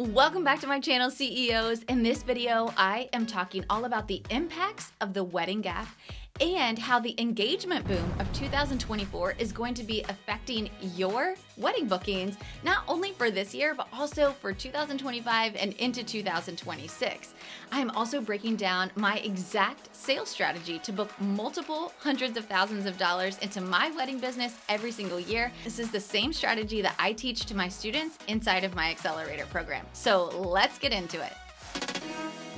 Welcome back to my channel, CEOs. In this video, I am talking all about the impacts of the wedding gap and how the engagement boom of 2024 is going to be affecting your wedding bookings, not only for this year, but also for 2025 and into 2026. I'm also breaking down my exact sales strategy to book multiple hundreds of thousands of dollars into my wedding business every single year. This is the same strategy that I teach to my students inside of my Accelerator program. So let's get into it.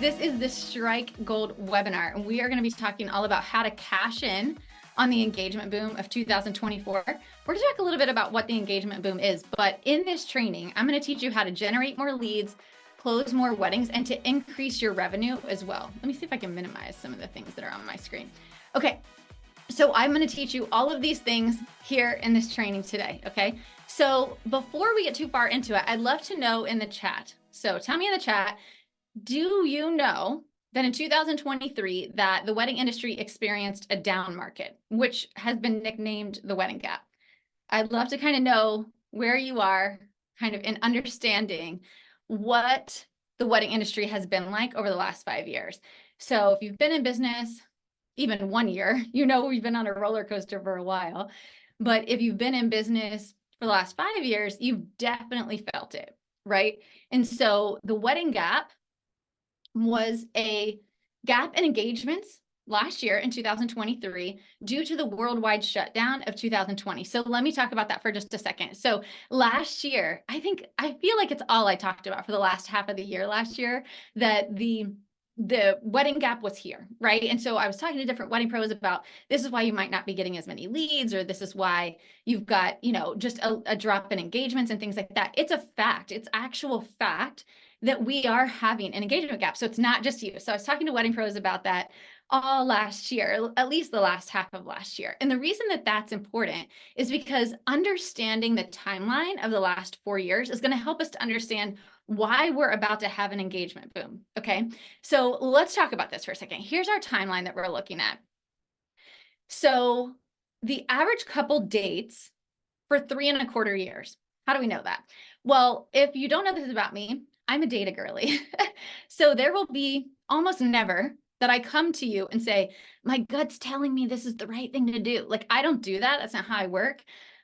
This is the Strike Gold webinar, and we are going to be talking all about how to cash in on the engagement boom of 2024. We're going to talk a little bit about what the engagement boom is, but in this training, I'm going to teach you how to generate more leads, close more weddings, and to increase your revenue as well. Let me see if I can minimize some of the things that are on my screen. Okay, so I'm going to teach you all of these things here in this training today, okay? So before we get too far into it, I'd love to know in the chat. So tell me in the chat, do you know that in 2023 that the wedding industry experienced a down market, which has been nicknamed the wedding gap? I'd love to kind of know where you are kind of in understanding what the wedding industry has been like over the last 5 years. So if you've been in business even 1 year, you know we've been on a roller coaster for a while. But if you've been in business for the last 5 years, you've definitely felt it, right? And so the wedding gap was a gap in engagements last year in 2023 due to the worldwide shutdown of 2020. So let me talk about that for just a second. So last year, I feel like it's all I talked about for the last half of the year last year, that the wedding gap was here, right? And so I was talking to different wedding pros about this is why you might not be getting as many leads, or this is why you've got, just a drop in engagements and things like that. It's a fact. It's actual fact that we are having an engagement gap. So it's not just you. So I was talking to wedding pros about that all last year, at least the last half of last year. And the reason that that's important is because understanding the timeline of the last 4 years is going to help us to understand why we're about to have an engagement boom. Okay, so let's talk about this for a second. Here's our timeline that we're looking at. So the average couple dates for 3.25 years. How do we know that? Well, if you don't know this about me, I'm a data girly. So there will be almost never that I come to you and say, my gut's telling me this is the right thing to do. Like, I don't do that. That's not how I work.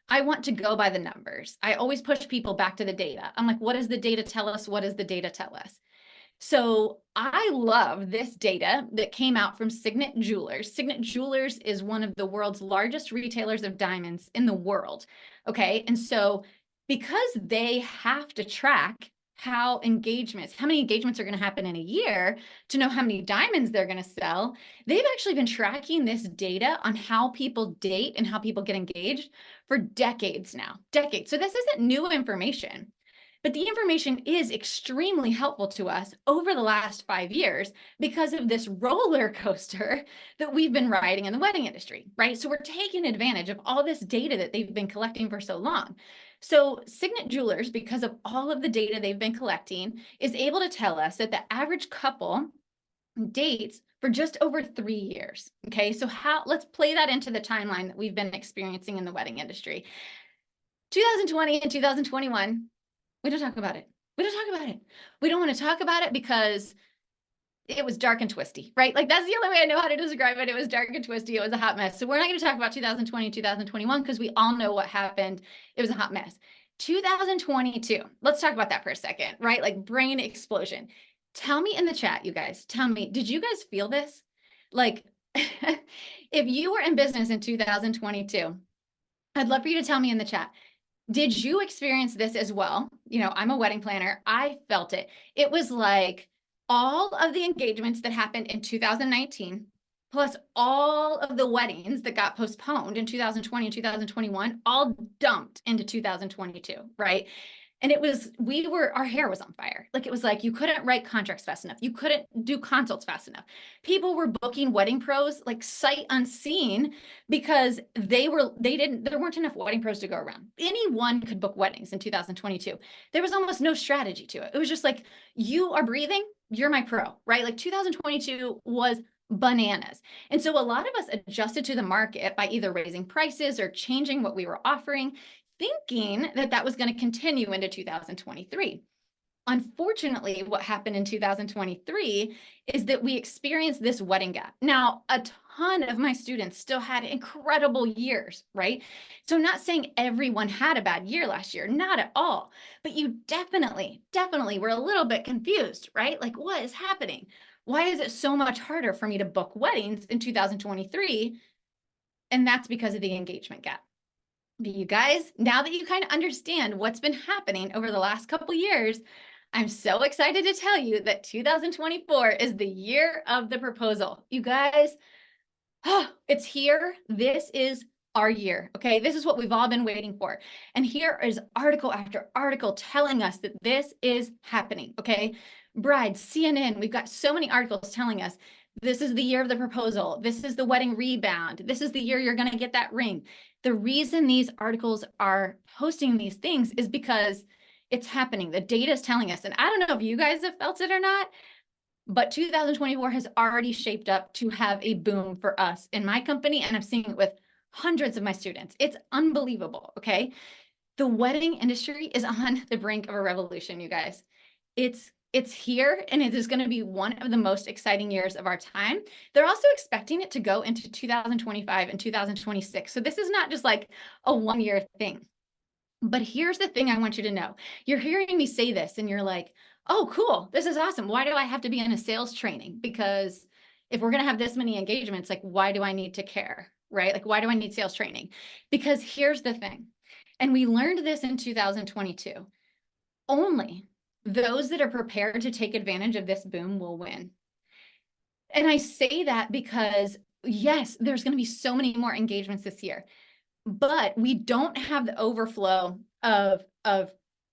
I want to go by the numbers. I always push people back to the data. I'm like, what does the data tell us? What does the data tell us? So I love this data that came out from Signet Jewelers. Signet Jewelers is one of the world's largest retailers of diamonds in the world. Okay. And so because they have to track how many engagements are going to happen in a year to know how many diamonds they're going to sell, they've actually been tracking this data on how people date and how people get engaged for decades now. Decades. So this isn't new information. But the information is extremely helpful to us over the last 5 years because of this roller coaster that we've been riding in the wedding industry, right? So we're taking advantage of all this data that they've been collecting for so long. So Signet Jewelers, because of all of the data they've been collecting, is able to tell us that the average couple dates for just over 3 years. Okay, so let's play that into the timeline that we've been experiencing in the wedding industry. 2020 and 2021. We don't talk about it. We don't talk about it. We don't want to talk about it because it was dark and twisty, right? Like, that's the only way I know how to describe it. It was dark and twisty. It was a hot mess. So we're not going to talk about 2020, 2021, because we all know what happened. It was a hot mess. 2022. Let's talk about that for a second, right? Like, brain explosion. Tell me in the chat, you guys, tell me, did you guys feel this? Like, if you were in business in 2022, I'd love for you to tell me in the chat. Did you experience this as well? I'm a wedding planner. I felt it. It was like all of the engagements that happened in 2019, plus all of the weddings that got postponed in 2020 and 2021, all dumped into 2022, right? And our hair was on fire. Like, it was like, you couldn't write contracts fast enough. You couldn't do consults fast enough. People were booking wedding pros like sight unseen because there weren't enough wedding pros to go around. Anyone could book weddings in 2022. There was almost no strategy to it. It was just like, you are breathing, you're my pro, right? Like, 2022 was bananas. And so a lot of us adjusted to the market by either raising prices or changing what we were offering, thinking that that was going to continue into 2023. Unfortunately, what happened in 2023 is that we experienced this wedding gap. Now, a ton of my students still had incredible years, right? So I'm not saying everyone had a bad year last year, not at all, but you definitely were a little bit confused, right? Like, what is happening? Why is it so much harder for me to book weddings in 2023? And that's because of the engagement gap. But you guys, now that you kind of understand what's been happening over the last couple years, I'm so excited to tell you that 2024 is the year of the proposal. You guys, it's here. This is our year, okay? This is what we've all been waiting for. And here is article after article telling us that this is happening, okay? Brides, CNN, we've got so many articles telling us this is the year of the proposal. This is the wedding rebound. This is the year you're going to get that ring. The reason these articles are posting these things is because it's happening. The data is telling us. And I don't know if you guys have felt it or not, but 2024 has already shaped up to have a boom for us in my company. And I'm seeing it with hundreds of my students. It's unbelievable. Okay. The wedding industry is on the brink of a revolution, you guys. It's here, and it is going to be one of the most exciting years of our time. They're also expecting it to go into 2025 and 2026. So this is not just like a one-year thing. But here's the thing I want you to know. You're hearing me say this and you're like, oh, cool. This is awesome. Why do I have to be in a sales training? Because if we're going to have this many engagements, like, why do I need to care, right? Like, why do I need sales training? Because here's the thing. And we learned this in 2022. Only those that are prepared to take advantage of this boom will win. And I say that because, yes, there's going to be so many more engagements this year, but we don't have the overflow of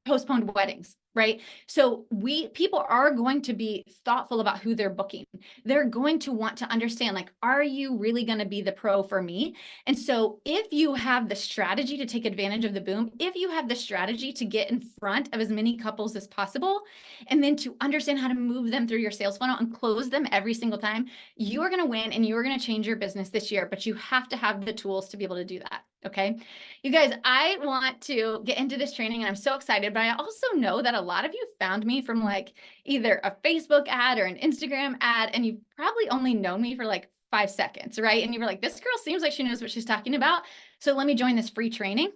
postponed weddings, right? So people are going to be thoughtful about who they're booking. They're going to want to understand, like, are you really going to be the pro for me? And so if you have the strategy to take advantage of the boom, if you have the strategy to get in front of as many couples as possible, and then to understand how to move them through your sales funnel and close them every single time, you are going to win and you are going to change your business this year, but you have to have the tools to be able to do that. Okay. You guys, I want to get into this training and I'm so excited, but I also know that a lot of you found me from like either a Facebook ad or an Instagram ad, and you probably only know me for like 5 seconds, right? And you were like, this girl seems like she knows what she's talking about. So let me join this free training.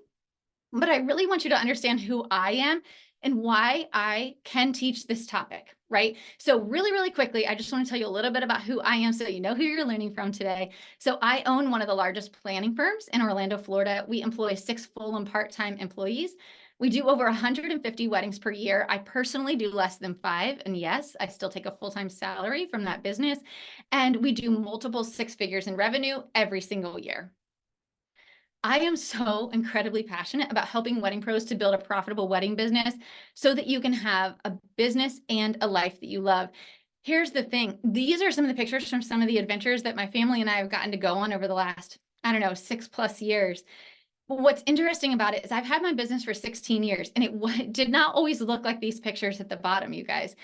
But I really want you to understand who I am and why I can teach this topic, right? So really quickly, I just want to tell you a little bit about who I am so you know who you're learning from today. So I own one of the largest planning firms in Orlando, Florida. We employ 6 full and part-time employees. We do over 150 weddings per year. I personally do less than 5. And yes, I still take a full-time salary from that business. And we do multiple 6 figures in revenue every single year. I am so incredibly passionate about helping wedding pros to build a profitable wedding business so that you can have a business and a life that you love. Here's the thing. These are some of the pictures from some of the adventures that my family and I have gotten to go on over the last, 6+ years. What's interesting about it is I've had my business for 16 years and it did not always look like these pictures at the bottom, you guys.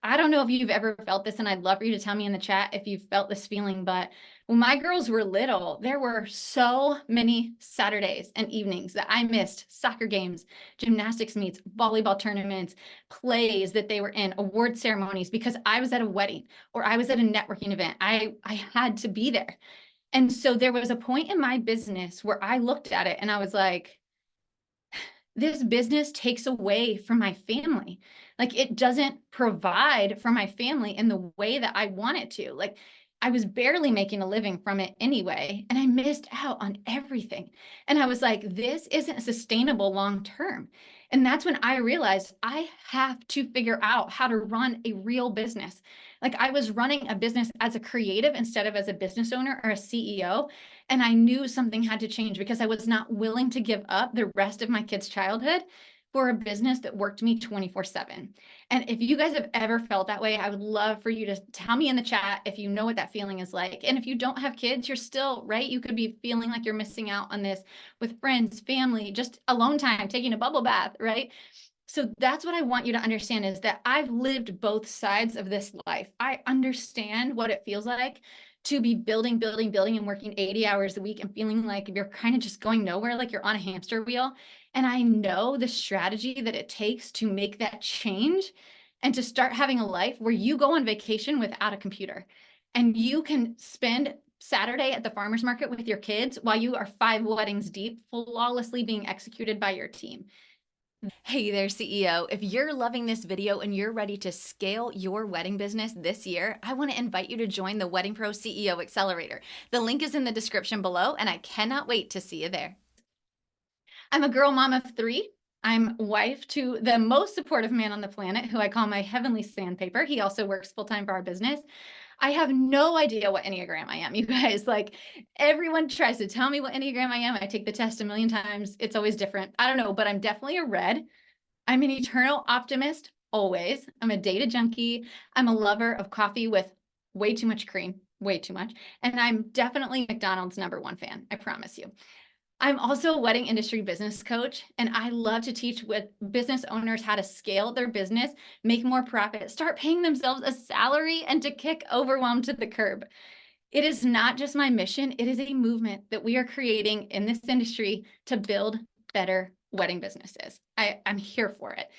I don't know if you've ever felt this, and I'd love for you to tell me in the chat if you've felt this feeling, but when my girls were little, there were so many Saturdays and evenings that I missed soccer games, gymnastics meets, volleyball tournaments, plays that they were in, award ceremonies, because I was at a wedding or I was at a networking event. I had to be there. And so there was a point in my business where I looked at it and I was like, this business takes away from my family. Like, it doesn't provide for my family in the way that I want it to. Like, I was barely making a living from it anyway, and I missed out on everything. And I was like, this isn't sustainable long term. And that's when I realized I have to figure out how to run a real business. Like, I was running a business as a creative instead of as a business owner or a CEO. And I knew something had to change because I was not willing to give up the rest of my kids' childhood for a business that worked me 24/7. And if you guys have ever felt that way, I would love for you to tell me in the chat if you know what that feeling is like. And if you don't have kids, you're still, right? You could be feeling like you're missing out on this with friends, family, just alone time, taking a bubble bath, right? So that's what I want you to understand, is that I've lived both sides of this life. I understand what it feels like to be building and working 80 hours a week and feeling like you're kind of just going nowhere, like you're on a hamster wheel. And I know the strategy that it takes to make that change. and to start having a life where you go on vacation without a computer and you can spend Saturday at the farmer's market with your kids while you are 5 weddings deep, flawlessly being executed by your team. Hey there, CEO. If you're loving this video and you're ready to scale your wedding business this year, I want to invite you to join the Wedding Pro CEO Accelerator. The link is in the description below, and I cannot wait to see you there. I'm a girl mom of 3. I'm wife to the most supportive man on the planet, who I call my heavenly sandpaper. He also works full-time for our business. I have no idea what Enneagram I am, you guys. Like, everyone tries to tell me what Enneagram I am. I take the test a million times. It's always different. I don't know, but I'm definitely a red. I'm an eternal optimist, always. I'm a data junkie. I'm a lover of coffee with way too much cream, way too much. And I'm definitely McDonald's #1 fan, I promise you. I'm also a wedding industry business coach, and I love to teach with business owners how to scale their business, make more profit, start paying themselves a salary, and to kick overwhelm to the curb. It is not just my mission, it is a movement that we are creating in this industry to build better wedding businesses. I'm here for it.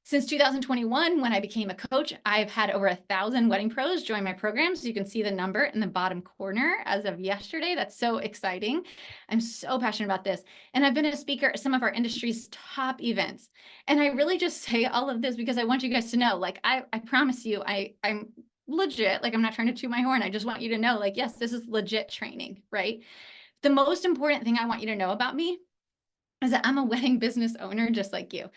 Since 2021, when I became a coach, I've had over 1,000 wedding pros join my programs. You can see the number in the bottom corner as of yesterday. That's so exciting. I'm so passionate about this. And I've been a speaker at some of our industry's top events. And I really just say all of this because I want you guys to know, like, I promise you, I'm legit. Like, I'm not trying to toot my horn. I just want you to know, like, yes, this is legit training, right? The most important thing I want you to know about me is that I'm a wedding business owner just like you.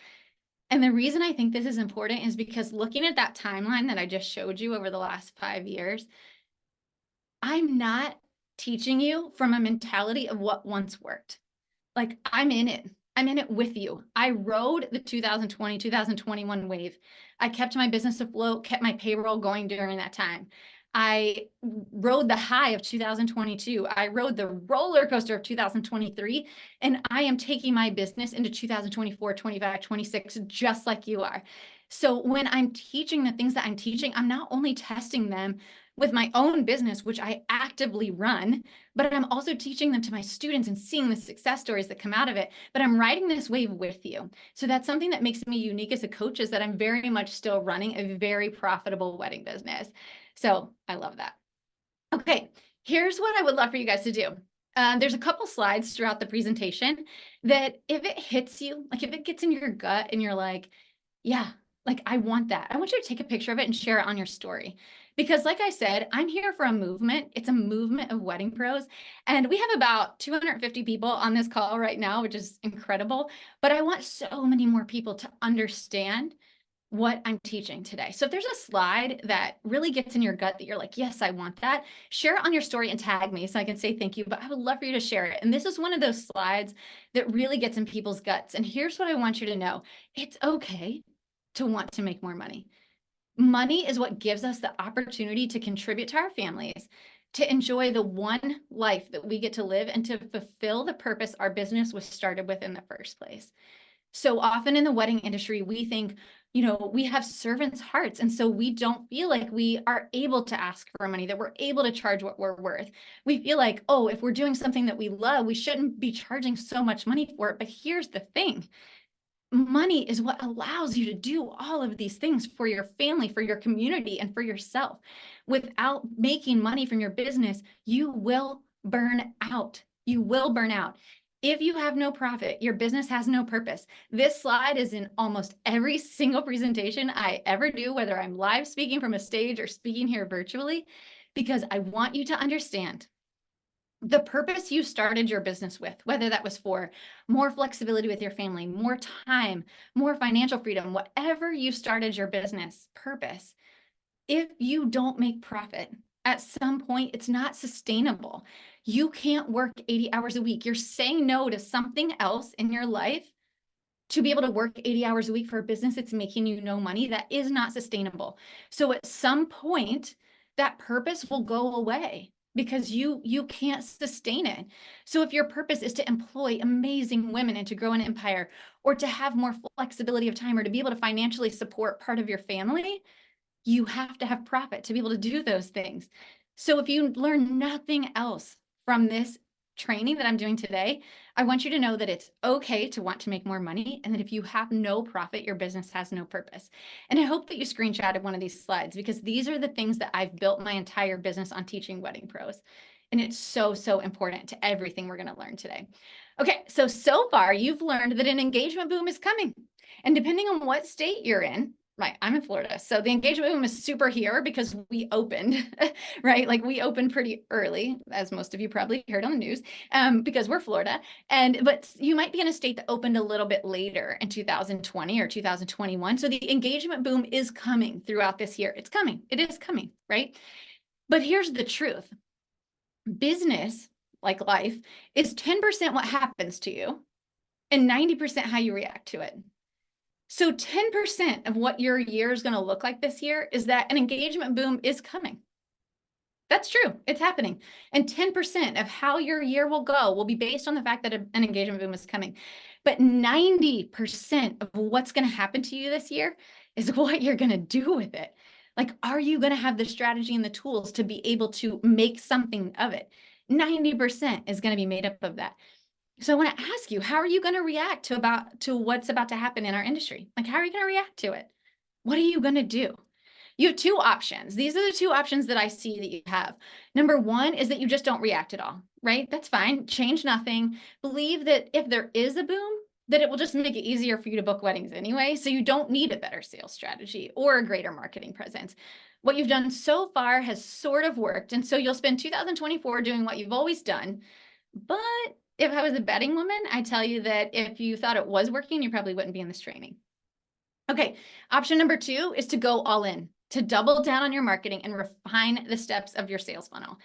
And the reason I think this is important is because looking at that timeline that I just showed you over the last 5 years, I'm not teaching you from a mentality of what once worked. Like, I'm in it. I'm in it with you. I rode the 2020, 2021 wave. I kept my business afloat, kept my payroll going during that time. I rode the high of 2022. I rode the roller coaster of 2023, and I am taking my business into 2024, 25, 26, just like you are. So when I'm teaching the things that I'm teaching, I'm not only testing them with my own business, which I actively run, but I'm also teaching them to my students and seeing the success stories that come out of it. But I'm riding this wave with you. So that's something that makes me unique as a coach, is that I'm very much still running a very profitable wedding business. So I love that. Okay, here's what I would love for you guys to do. There's a couple slides throughout the presentation that if it hits you, like if it gets in your gut and you're like, yeah, like I want that, I want you to take a picture of it and share it on your story. Because like I said, I'm here for a movement. It's a movement of wedding pros. And we have about 250 people on this call right now, which is incredible. But I want so many more people to understand what I'm teaching today. So if there's a slide that really gets in your gut that you're like, yes, I want that, share it on your story and tag me so I can say thank you. But I would love for you to share it. And this is one of those slides that really gets in people's guts. And here's what I want you to know. It's okay to want to make more money. Money is what gives us the opportunity to contribute to our families, to enjoy the one life that we get to live, and to fulfill the purpose our business was started with in the first place. So often in the wedding industry, we think, we have servants' hearts. And so we don't feel like we are able to ask for money, that we're able to charge what we're worth. We feel like, oh, if we're doing something that we love, we shouldn't be charging so much money for it. But here's the thing. Money is what allows you to do all of these things for your family, for your community, and for yourself. Without making money from your business, you will burn out. You will burn out. If you have no profit, your business has no purpose. This slide is in almost every single presentation I ever do, whether I'm live speaking from a stage or speaking here virtually, because I want you to understand the purpose you started your business with, whether that was for more flexibility with your family, more time, more financial freedom, whatever you started your business purpose, if you don't make profit, at some point, it's not sustainable. You can't work 80 hours a week. You're saying no to something else in your life to be able to work 80 hours a week for a business that's making you no money. That is not sustainable. So at some point, that purpose will go away, because you can't sustain it. So if your purpose is to employ amazing women and to grow an empire, or to have more flexibility of time, or to be able to financially support part of your family, you have to have profit to be able to do those things. So if you learn nothing else from this training that I'm doing today, I want you to know that it's okay to want to make more money, and that if you have no profit, your business has no purpose. And I hope that you screenshotted one of these slides, because these are the things that I've built my entire business on, teaching wedding pros. And it's so, so important to everything we're going to learn today. Okay, so far you've learned that an engagement boom is coming. And depending on what state you're in, right, I'm in Florida, so the engagement boom is super here because we opened, right? Like we opened pretty early, as most of you probably heard on the news, because we're Florida. But you might be in a state that opened a little bit later in 2020 or 2021. So the engagement boom is coming throughout this year. It's coming. It is coming, right? But here's the truth. Business, like life, is 10% what happens to you and 90% how you react to it. So 10% of what your year is going to look like this year is that an engagement boom is coming. That's true. It's happening. And 10% of how your year will go will be based on the fact that an engagement boom is coming. But 90% of what's going to happen to you this year is what you're going to do with it. Like, are you going to have the strategy and the tools to be able to make something of it? 90% is going to be made up of that. So I want to ask you, how are you going to react to what's about to happen in our industry? Like, how are you going to react to it? What are you going to do? You have two options. These are the two options that I see that you have. Number one is that you just don't react at all, right? That's fine. Change nothing. Believe that if there is a boom, that it will just make it easier for you to book weddings anyway. So you don't need a better sales strategy or a greater marketing presence. What you've done so far has sort of worked. And so you'll spend 2024 doing what you've always done. But if I was a betting woman, I tell you that if you thought it was working, you probably wouldn't be in this training. Okay, option number two is to go all in, to double down on your marketing and refine the steps of your sales funnel.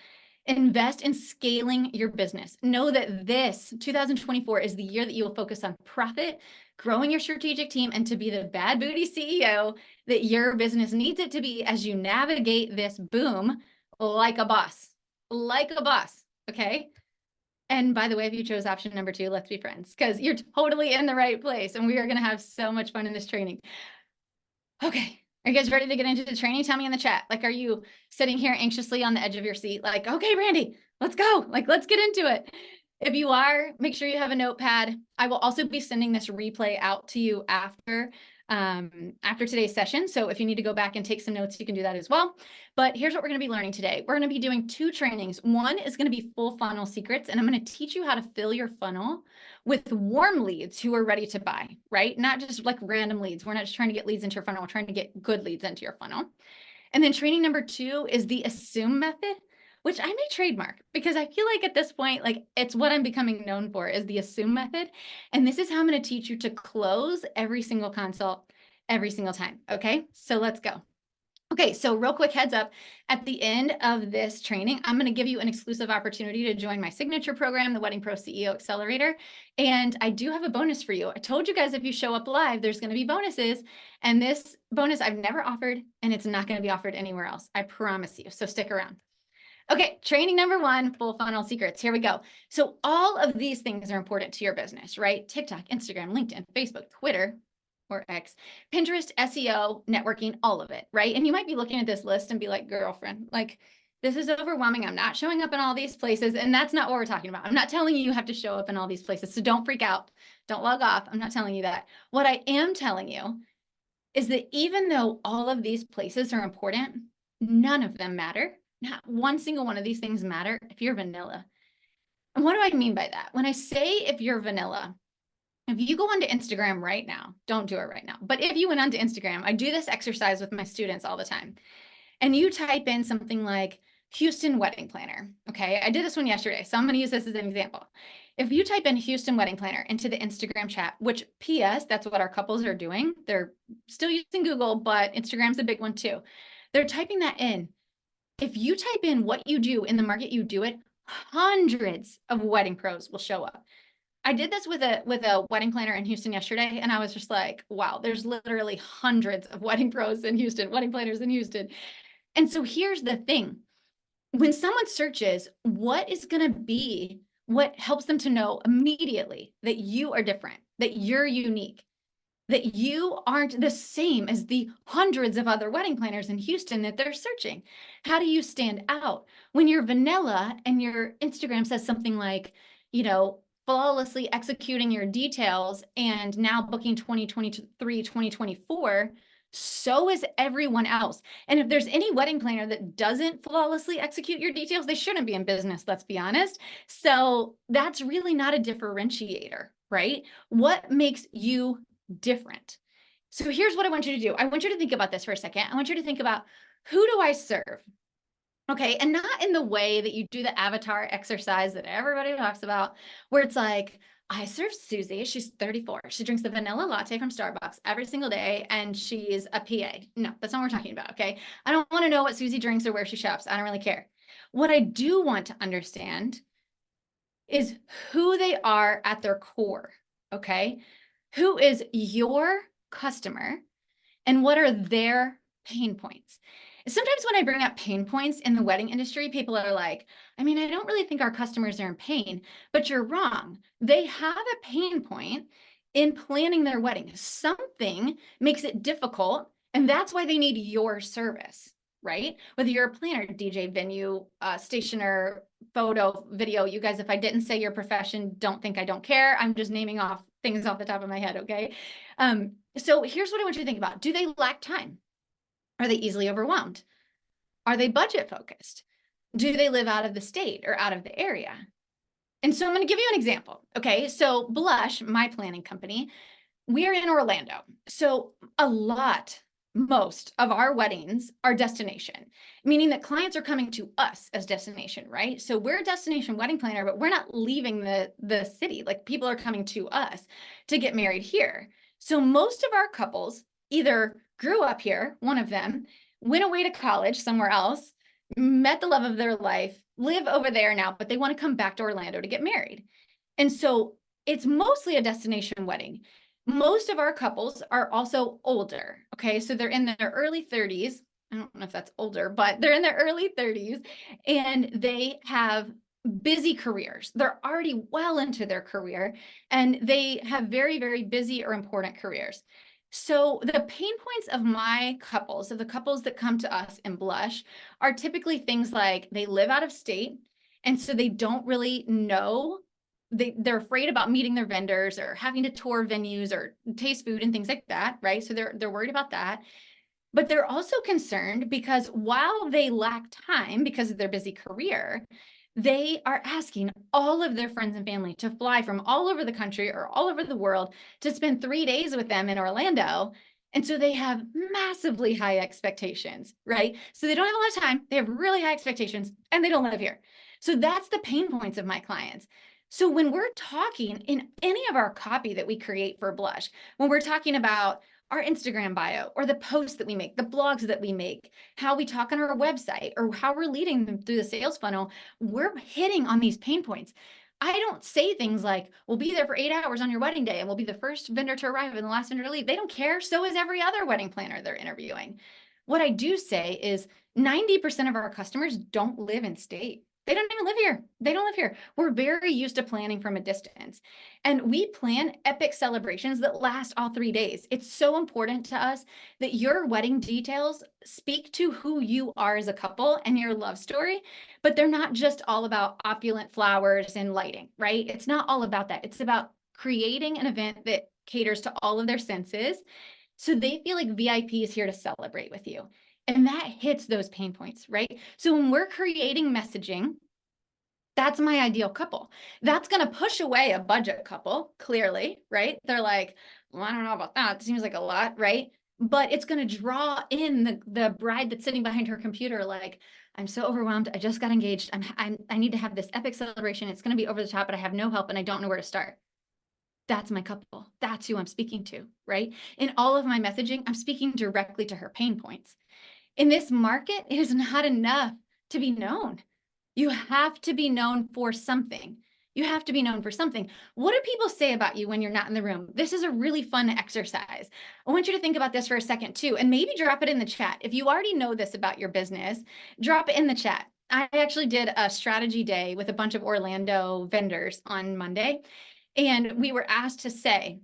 Invest in scaling your business. Know that this 2024 is the year that you will focus on profit, growing your strategic team, and to be the bad booty CEO that your business needs it to be as you navigate this boom like a boss, okay? And by the way, if you chose option number two, let's be friends, because you're totally in the right place and we are going to have so much fun in this training. Okay. Are you guys ready to get into the training? Tell me in the chat. Like, are you sitting here anxiously on the edge of your seat? Like, okay, Brandee, let's go. Like, let's get into it. If you are, make sure you have a notepad. I will also be sending this replay out to you after today's session. So if you need to go back and take some notes, you can do that as well. But here's what we're going to be learning today. We're going to be doing two trainings. One is going to be full funnel secrets, and I'm going to teach you how to fill your funnel with warm leads who are ready to buy, right? Not just like random leads. We're not just trying to get leads into your funnel. We're trying to get good leads into your funnel. And then training number two is the assume method, which I may trademark because I feel like at this point, like it's what I'm becoming known for, is the assume method. And this is how I'm going to teach you to close every single consult every single time. Okay, so let's go. Okay, so real quick heads up, at the end of this training, I'm going to give you an exclusive opportunity to join my signature program, the Wedding Pro CEO Accelerator. And I do have a bonus for you. I told you guys if you show up live, there's going to be bonuses. And this bonus I've never offered, and it's not going to be offered anywhere else. I promise you. So stick around. Okay, training number one, full funnel secrets. Here we go. So all of these things are important to your business, right? TikTok, Instagram, LinkedIn, Facebook, Twitter, or X, Pinterest, SEO, networking, all of it, right? And you might be looking at this list and be like, girlfriend, like this is overwhelming. I'm not showing up in all these places. And that's not what we're talking about. I'm not telling you you have to show up in all these places. So don't freak out. Don't log off. I'm not telling you that. What I am telling you is that even though all of these places are important, none of them matter. Not one single one of these things matter if you're vanilla. And what do I mean by that? When I say if you're vanilla, if you go onto Instagram right now, don't do it right now, but if you went onto Instagram, I do this exercise with my students all the time, and you type in something like Houston wedding planner. Okay, I did this one yesterday, so I'm going to use this as an example. If you type in Houston wedding planner into the Instagram chat, which PS, that's what our couples are doing. They're still using Google, but Instagram's a big one too. They're typing that in. If you type in what you do in the market you do it, hundreds of wedding pros will show up. I did this with a wedding planner in Houston yesterday, and I was just like, wow, there's literally hundreds of wedding pros in Houston, wedding planners in Houston. And so here's the thing. When someone searches, what is going to be what helps them to know immediately that you are different, that you're unique, that you aren't the same as the hundreds of other wedding planners in Houston that they're searching? How do you stand out? When you're vanilla and your Instagram says something like, flawlessly executing your details and now booking 2023, 2024, so is everyone else. And if there's any wedding planner that doesn't flawlessly execute your details, they shouldn't be in business, let's be honest. So that's really not a differentiator, right? What makes you different? So here's what I want you to do. I want you to think about this for a second. I want you to think about, who do I serve? Okay, and not in the way that you do the avatar exercise that everybody talks about, where it's like, I serve Susie, she's 34. She drinks the vanilla latte from Starbucks every single day, and she's a PA. No, that's not what we're talking about, okay? I don't want to know what Susie drinks or where she shops. I don't really care. What I do want to understand is who they are at their core, okay? Who is your customer, and what are their pain points? Sometimes when I bring up pain points in the wedding industry, people are like, I mean, I don't really think our customers are in pain, but you're wrong. They have a pain point in planning their wedding. Something makes it difficult, and that's why they need your service, right? Whether you're a planner, DJ, venue, stationer, photo, video, you guys, if I didn't say your profession, don't think I don't care. I'm just naming off things off the top of my head, okay? So here's what I want you to think about. Do they lack time? Are they easily overwhelmed? Are they budget focused? Do they live out of the state or out of the area? And so I'm going to give you an example. Okay, so Blush, my planning company, we're in Orlando. So most of our weddings are destination, meaning that clients are coming to us as destination, right? So we're a destination wedding planner, but we're not leaving the city. Like, people are coming to us to get married here. So most of our couples either grew up here, one of them, went away to college somewhere else, met the love of their life, live over there now, but they want to come back to Orlando to get married. And so it's mostly a destination wedding. Most of our couples are also older, okay? So they're in their early 30s. I don't know if that's older, but they're in their early 30s, and they have busy careers. They're already well into their career, and they have very, very busy or important careers. So the pain points of my couples, of the couples that come to us in Blush, are typically things like they live out of state, and so they don't really know, they're afraid about meeting their vendors or having to tour venues or taste food and things like that, right? So they're worried about that. But they're also concerned because while they lack time because of their busy career, they are asking all of their friends and family to fly from all over the country or all over the world to spend 3 days with them in Orlando. And so they have massively high expectations, right? So they don't have a lot of time, they have really high expectations, and they don't live here. So that's the pain points of my clients. So when we're talking in any of our copy that we create for Blush, when we're talking about our Instagram bio or the posts that we make, the blogs that we make, how we talk on our website, or how we're leading them through the sales funnel, we're hitting on these pain points. I don't say things like, we'll be there for 8 hours on your wedding day and we'll be the first vendor to arrive and the last vendor to leave. They don't care. So is every other wedding planner they're interviewing. What I do say is 90% of our customers don't live in state. They don't even live here. They don't live here. We're very used to planning from a distance. And we plan epic celebrations that last all 3 days. It's so important to us that your wedding details speak to who you are as a couple and your love story, but they're not just all about opulent flowers and lighting, right? It's not all about that. It's about creating an event that caters to all of their senses, so they feel like VIP is here to celebrate with you. And that hits those pain points, right? So when we're creating messaging, that's my ideal couple. That's going to push away a budget couple, clearly, right? They're like, well, I don't know about that. It seems like a lot, right? But it's going to draw in the bride that's sitting behind her computer like, I'm so overwhelmed. I just got engaged. I need to have this epic celebration. It's going to be over the top, but I have no help and I don't know where to start. That's my couple. That's who I'm speaking to, right? In all of my messaging, I'm speaking directly to her pain points. In this market, it is not enough to be known. You have to be known for something. You have to be known for something. What do people say about you when you're not in the room? This is a really fun exercise. I want you to think about this for a second too, and maybe drop it in the chat. If you already know this about your business, drop it in the chat. I actually did a strategy day with a bunch of Orlando vendors on Monday, and we were asked to say,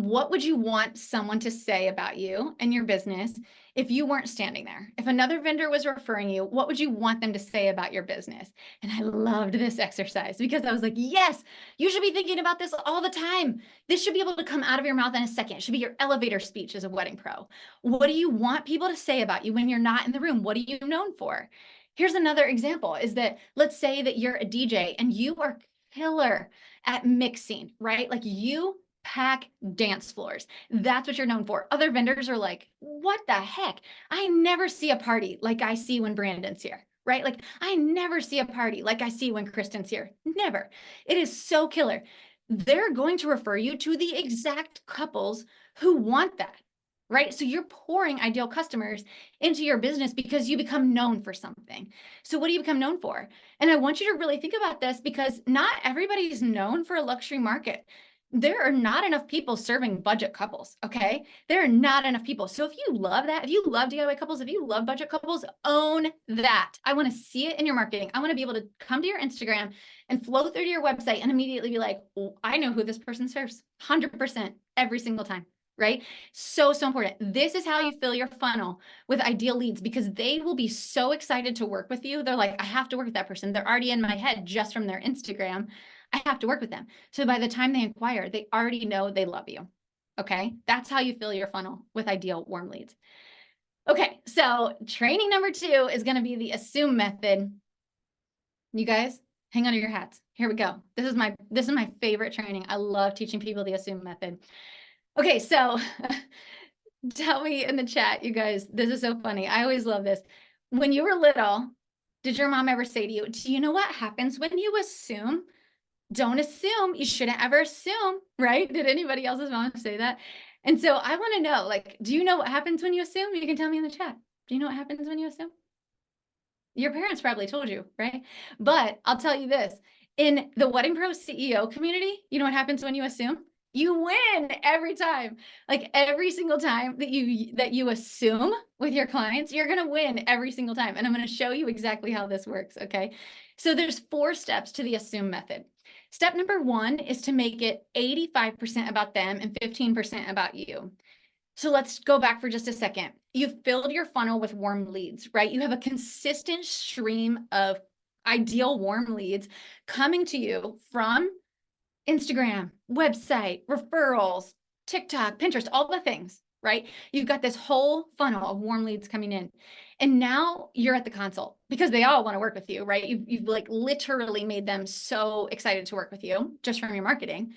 What would you want someone to say about you and your business if you weren't standing there? If another vendor was referring you, what would you want them to say about your business? And I loved this exercise because I was like, yes, you should be thinking about this all the time. This should be able to come out of your mouth in a second. It should be your elevator speech as a wedding pro. What do you want people to say about you when you're not in the room? What are you known for? Here's another example is that let's say that you're a DJ and you are killer at mixing, right? Like you pack dance floors. That's what you're known for. Other vendors are like, what the heck? I never see a party like I see when Brandon's here, right? Like I never see a party like I see when Kristen's here. Never. It is so killer. They're going to refer you to the exact couples who want that, right? So you're pouring ideal customers into your business because you become known for something. So what do you become known for? And I want you to really think about this because not everybody is known for a luxury market. There are not enough people serving budget couples, okay? There are not enough people. So if you love that, if you love DIY couples, if you love budget couples, own that. I want to see it in your marketing. I want to be able to come to your Instagram and flow through to your website and immediately be like, oh, I know who this person serves 100% every single time, right? So important. This is how you fill your funnel with ideal leads because they will be so excited to work with you. They're like, I have to work with that person. They're already in my head just from their Instagram. I have to work with them. So by the time they inquire, they already know they love you. Okay. That's how you fill your funnel with ideal warm leads. Okay. So training number 2 is going to be the assume method. You guys hang on to your hats. Here we go. This is my favorite training. I love teaching people the assume method. Okay. So tell me in the chat, you guys, this is so funny. I always love this. When you were little, did your mom ever say to you, do you know what happens when you assume? Don't assume. You shouldn't ever assume, right? Did anybody else's mom say that? And so I want to know, like, do you know what happens when you assume? You can tell me in the chat. Do you know what happens when you assume? Your parents probably told you, right? But I'll tell you this. In the Wedding Pro CEO community, you know what happens when you assume? You win every time. Like every single time that you assume with your clients, you're going to win every single time. And I'm going to show you exactly how this works, okay? So there's 4 steps to the assume method. Step number 1 is to make it 85% about them and 15% about you. So let's go back for just a second. You've filled your funnel with warm leads, right? You have a consistent stream of ideal warm leads coming to you from Instagram, website, referrals, TikTok, Pinterest, all the things, right? You've got this whole funnel of warm leads coming in. And now you're at the consult because they all want to work with you, right? You've like literally made them so excited to work with you just from your marketing.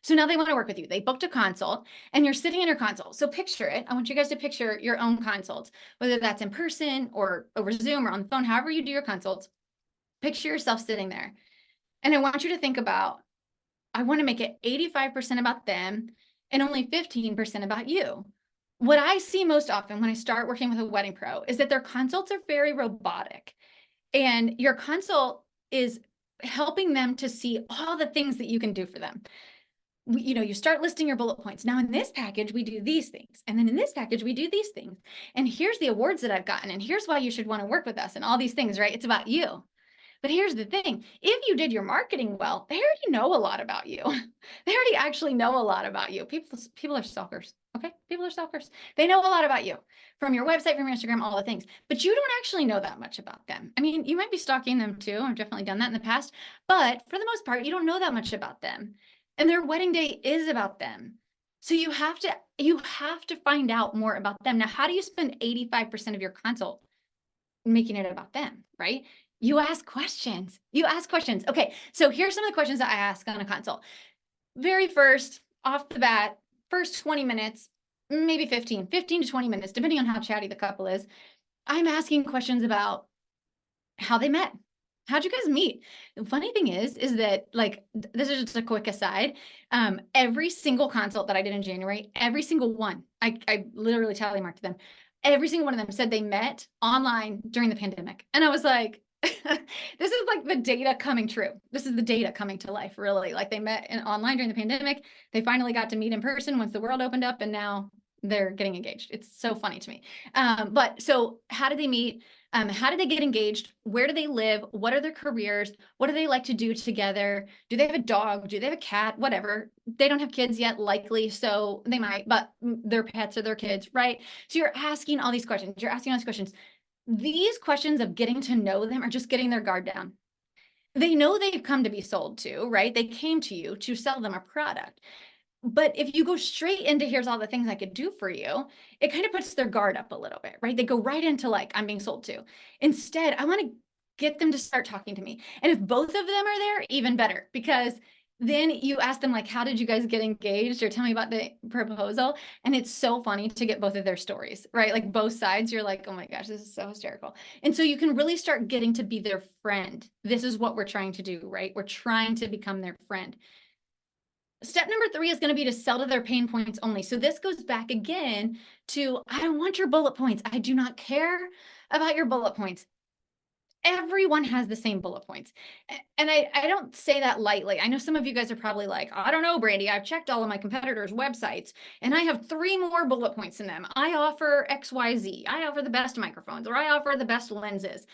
So now they want to work with you. They booked a consult and you're sitting in your consult. So picture it. I want you guys to picture your own consult, whether that's in person or over Zoom or on the phone, however you do your consults. Picture yourself sitting there. And I want you to think about, I want to make it 85% about them and only 15% about you. What I see most often when I start working with a wedding pro is that their consults are very robotic. And your consult is helping them to see all the things that you can do for them. You start listing your bullet points. Now in this package, we do these things. And then in this package, we do these things. And here's the awards that I've gotten. And here's why you should want to work with us and all these things, right? It's about you. But here's the thing. If you did your marketing well, they already know a lot about you. They already actually know a lot about you. People are stalkers. Okay. People are stalkers. They know a lot about you from your website, from your Instagram, all the things, but you don't actually know that much about them. I mean, you might be stalking them too. I've definitely done that in the past, but for the most part, you don't know that much about them. And their wedding day is about them. So you have to find out more about them. Now, how do you spend 85% of your consult making it about them, right? You ask questions. Okay, so here's some of the questions that I ask on a consult. Very first, off the bat, first 20 minutes, maybe 15 to 20 minutes, depending on how chatty the couple is. I'm asking questions about how they met. How'd you guys meet? The funny thing is that like, this is just a quick aside. Every single consult that I did in January, every single one, I literally tally marked them. Every single one of them said they met online during the pandemic. And I was like, this is like the data coming true. This is the data coming to life, really. Like they met online during the pandemic. They finally got to meet in person once the world opened up. And now they're getting engaged. It's so funny to me. But so how did they meet? How did they get engaged? Where do they live? What are their careers? What do they like to do together? Do they have a dog? Do they have a cat? Whatever. They don't have kids yet, likely, so they might, but their pets are their kids, right? So you're asking all these questions. You're asking all these questions. These questions of getting to know them are just getting their guard down. They know they've come to be sold to, right? They came to you to sell them a product. But if you go straight into here's all the things I could do for you, it kind of puts their guard up a little bit, right? They go right into like, I'm being sold to. Instead, I want to get them to start talking to me. And if both of them are there, even better, because then you ask them like, how did you guys get engaged? Or tell me about the proposal. And it's so funny to get both of their stories, right? Like both sides, you're like, oh my gosh, this is so hysterical. And so you can really start getting to be their friend. This is what we're trying to do, right? We're trying to become their friend. Step number 3 is going to be to sell to their pain points only. So this goes back again to, I don't want your bullet points. I do not care about your bullet points. Everyone has the same bullet points. And I don't say that lightly. I know some of you guys are probably like, I don't know, Brandee, I've checked all of my competitors' websites and I have 3 more bullet points in them. I offer XYZ. I offer the best microphones, or I offer the best lenses.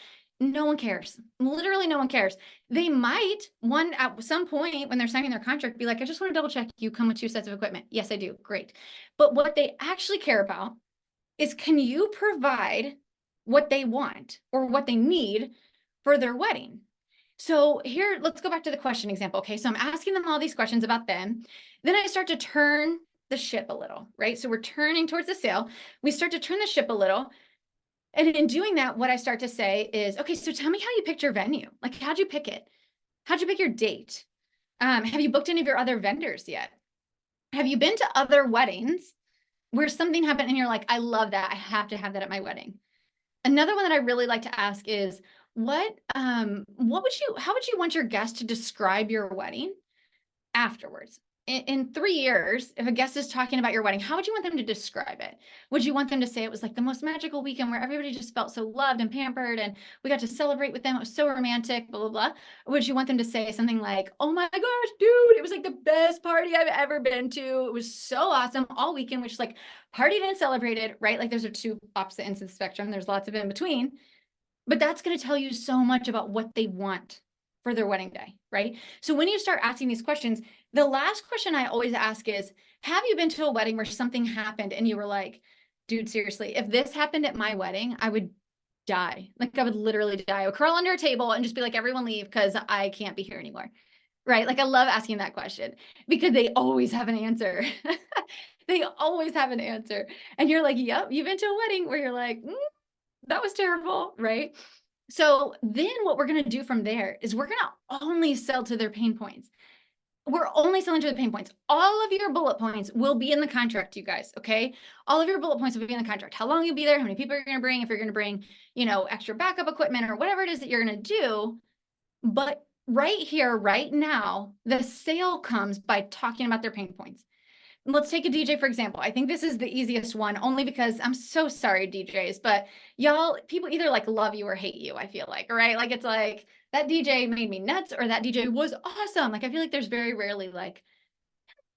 No one cares. Literally no one cares. They might one at some point when they're signing their contract be like, I just want to double check you come with 2 sets of equipment. Yes, I do. Great. But what they actually care about is, can you provide what they want or what they need for their wedding? So here, let's go back to the question example. Okay, so I'm asking them all these questions about them. Then I start to turn the ship a little, right? So we're turning towards the sale. We start to turn the ship a little. And in doing that, what I start to say is, okay, so tell me how you picked your venue. Like, how'd you pick it? How'd you pick your date? Have you booked any of your other vendors yet? Have you been to other weddings where something happened and you're like, I love that. I have to have that at my wedding. Another one that I really like to ask is, how would you want your guest to describe your wedding afterwards? In 3 years, if a guest is talking about your wedding, how would you want them to describe it? Would you want them to say it was like the most magical weekend where everybody just felt so loved and pampered and we got to celebrate with them? It was so romantic, blah, blah, blah. Or would you want them to say something like, oh my gosh, dude, it was like the best party I've ever been to. It was so awesome all weekend, which is like partied and celebrated, right? Like those are 2 opposite ends of the spectrum. There's lots of in between. But that's going to tell you so much about what they want for their wedding day, right? So when you start asking these questions, the last question I always ask is, have you been to a wedding where something happened and you were like, dude, seriously, if this happened at my wedding, I would die. Like I would literally die. I would crawl under a table and just be like, everyone leave because I can't be here anymore. Right? Like I love asking that question because they always have an answer. They always have an answer. And you're like, yep, you've been to a wedding where you're like, that was terrible, right? So then what we're going to do from there is we're going to only sell to their pain points. We're only selling to the pain points. All of your bullet points will be in the contract, you guys, okay? All of your bullet points will be in the contract. How long you'll be there, how many people you're going to bring, if you're going to bring, extra backup equipment or whatever it is that you're going to do. But right here, right now, the sale comes by talking about their pain points. Let's take a DJ, for example. I think this is the easiest one only because I'm so sorry, DJs, but people either like love you or hate you, I feel like, right? Like it's like that DJ made me nuts or that DJ was awesome. Like I feel like there's very rarely like,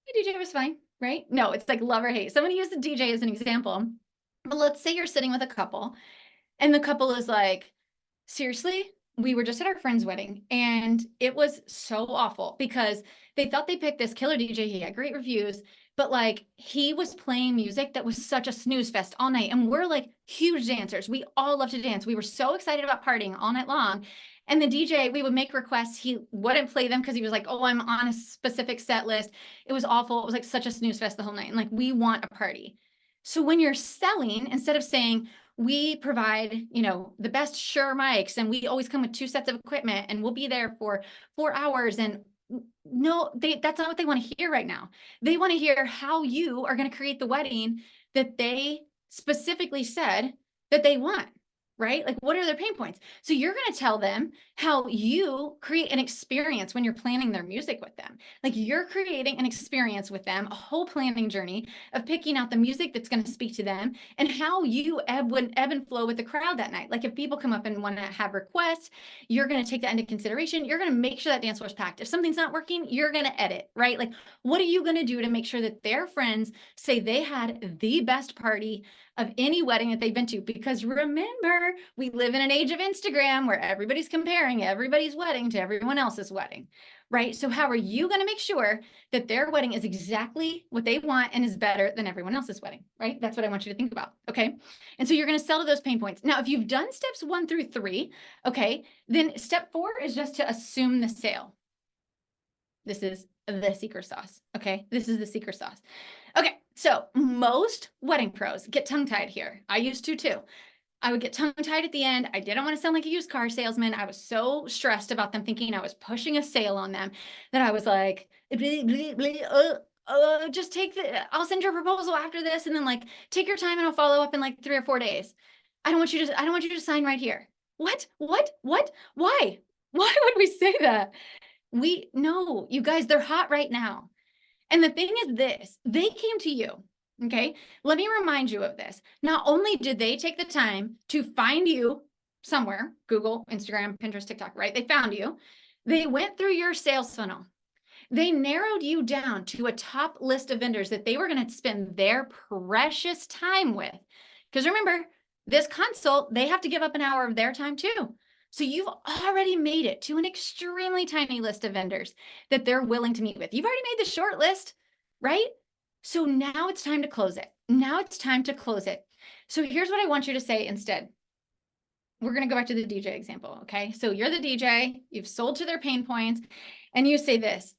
hey, DJ was fine, right? No, it's like love or hate. So I'm going to use the DJ as an example. But let's say you're sitting with a couple and the couple is like, seriously, we were just at our friend's wedding and it was so awful because they thought they picked this killer DJ. He had great reviews, but like he was playing music that was such a snooze fest all night. And we're like huge dancers. We all love to dance. We were so excited about partying all night long. And the DJ, we would make requests. He wouldn't play them because he was like, oh, I'm on a specific set list. It was awful. It was like such a snooze fest the whole night. And like, we want a party. So when you're selling, instead of saying, we provide, the best Shure mics and we always come with 2 sets of equipment and we'll be there for 4 hours. And no, that's not what they want to hear right now. They want to hear how you are going to create the wedding that they specifically said that they want. right? Like, what are their pain points? So you're going to tell them how you create an experience when you're planning their music with them. Like, you're creating an experience with them, a whole planning journey of picking out the music that's going to speak to them, and how you ebb and flow with the crowd that night. Like, if people come up and want to have requests, you're going to take that into consideration. You're going to make sure that dance floor is packed. If something's not working, you're going to edit, right? Like, what are you going to do to make sure that their friends say they had the best party of any wedding that they've been to? Because remember, we live in an age of Instagram where everybody's comparing everybody's wedding to everyone else's wedding, right? So how are you going to make sure that their wedding is exactly what they want and is better than everyone else's wedding, right? That's what I want you to think about, okay? And so you're going to sell to those pain points. Now, if you've done steps 1 through 3, okay, then step 4 is just to assume the sale. This is the secret sauce, okay? This is the secret sauce. Okay, so most wedding pros get tongue-tied here. I used to too. I would get tongue-tied at the end. I didn't want to sound like a used car salesman. I was so stressed about them thinking I was pushing a sale on them that I was like, just I'll send your proposal after this, and then like take your time and I'll follow up in like 3 or 4 days. I don't want you to sign right here. What? Why? Why would we say that? No, you guys, they're hot right now. And the thing is this, they came to you, okay? Let me remind you of this. Not only did they take the time to find you somewhere, Google, Instagram, Pinterest, TikTok, right? They found you. They went through your sales funnel. They narrowed you down to a top list of vendors that they were going to spend their precious time with. Because remember, this consult, they have to give up an hour of their time too. So you've already made it to an extremely tiny list of vendors that they're willing to meet with. You've already made the short list, right? So now it's time to close it. So here's what I want you to say instead. We're going to go back to the DJ example, okay? So you're the DJ, you've sold to their pain points, and you say this.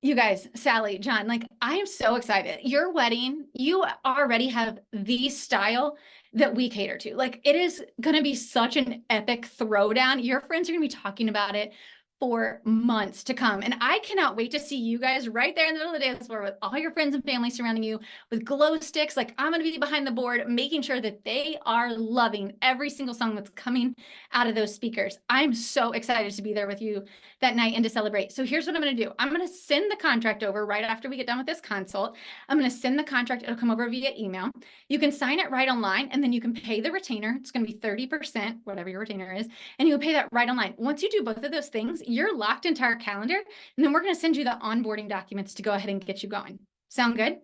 You guys, Sally, John, like, I am so excited. Your wedding, you already have the style that we cater to. Like, it is going to be such an epic throwdown. Your friends are going to be talking about it for months to come. And I cannot wait to see you guys right there in the middle of the dance floor with all your friends and family surrounding you with glow sticks. Like, I'm going to be behind the board, making sure that they are loving every single song that's coming out of those speakers. I'm so excited to be there with you that night and to celebrate. So here's what I'm going to do. I'm going to send the contract over right after we get done with this consult. I'm going to send the contract. It'll come over via email. You can sign it right online, and then you can pay the retainer. It's going to be 30%, whatever your retainer is, and you will pay that right online. Once you do both of those things, you're locked into our calendar, and then we're going to send you the onboarding documents to go ahead and get you going. Sound good?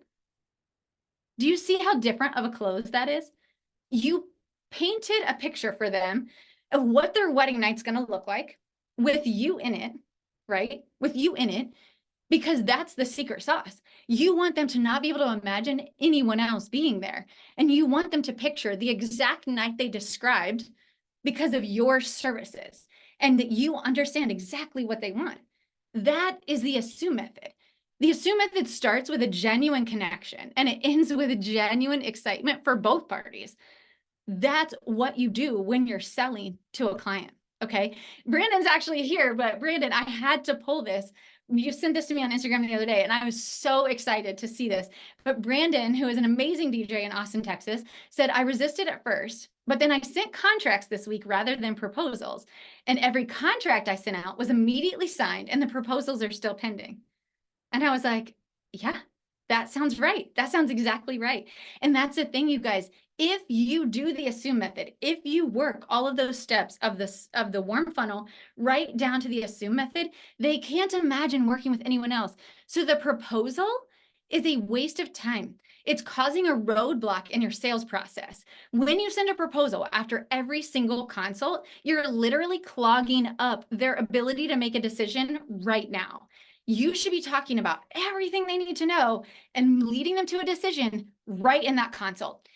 Do you see how different of a close that is? You painted a picture for them of what their wedding night's going to look like with you in it, right? With you in it, because that's the secret sauce. You want them to not be able to imagine anyone else being there. And you want them to picture the exact night they described because of your services, and that you understand exactly what they want. That is the assume method. The assume method starts with a genuine connection, and it ends with a genuine excitement for both parties. That's what you do when you're selling to a client, okay? Brandon's actually here, but Brandon, I had to pull this. You sent this to me on Instagram the other day, and I was so excited to see this. But Brandon, who is an amazing DJ in Austin, Texas, said, I resisted at first, but then I sent contracts this week rather than proposals. And every contract I sent out was immediately signed, and the proposals are still pending. And I was like, yeah, that sounds right. That sounds exactly right. And that's the thing, you guys. If you do the assume method, if you work all of those steps of the warm funnel right down to the assume method, they can't imagine working with anyone else. So the proposal is a waste of time. It's causing a roadblock in your sales process. When you send a proposal after every single consult, you're literally clogging up their ability to make a decision right now. You should be talking about everything they need to know and leading them to a decision right in that consult.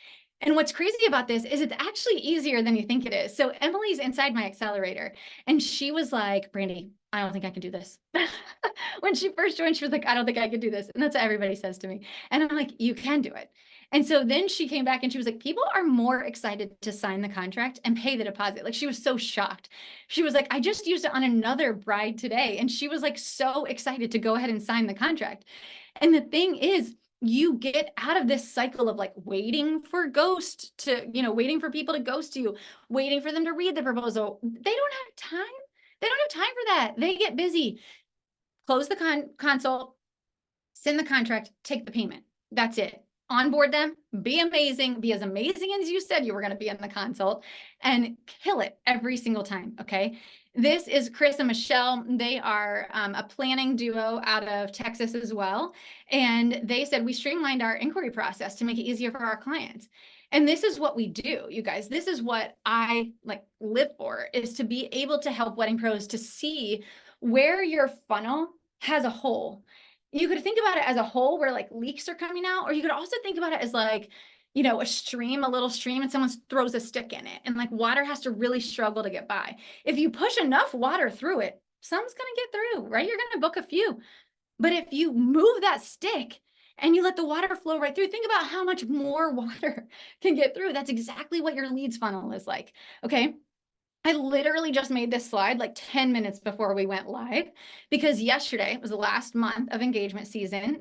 And what's crazy about this is it's actually easier than you think it is. So Emily's inside my accelerator, and she was like, Brandee, I don't think I can do this. When she first joined, she was like, I don't think I can do this. And that's what everybody says to me. And I'm like, you can do it. And so then she came back and she was like, people are more excited to sign the contract and pay the deposit. Like, she was so shocked. She was like, I just used it on another bride today. And she was like so excited to go ahead and sign the contract. And the thing is, you get out of this cycle of like waiting for waiting for people to ghost you, waiting for them to read the proposal. They don't have time. They don't have time for that. They get busy. Close the consult, send the contract, take the payment. That's it. Onboard them, be amazing, be as amazing as you said you were going to be in the consult, and kill it every single time. Okay. This is Chris and Michelle. They are a planning duo out of Texas as well. And they said we streamlined our inquiry process to make it easier for our clients. And this is what we do, you guys. This is what I live for, is to be able to help wedding pros to see where your funnel has a hole. You could think about it as a hole where like leaks are coming out, or you could also think about it as like, a stream, a little stream, and someone throws a stick in it, and like water has to really struggle to get by. If you push enough water through it, some's going to get through, right? You're going to book a few. But if you move that stick and you let the water flow right through, think about how much more water can get through. That's exactly what your leads funnel is like. Okay. I literally just made this slide like 10 minutes before we went live, because yesterday was the last month of engagement season,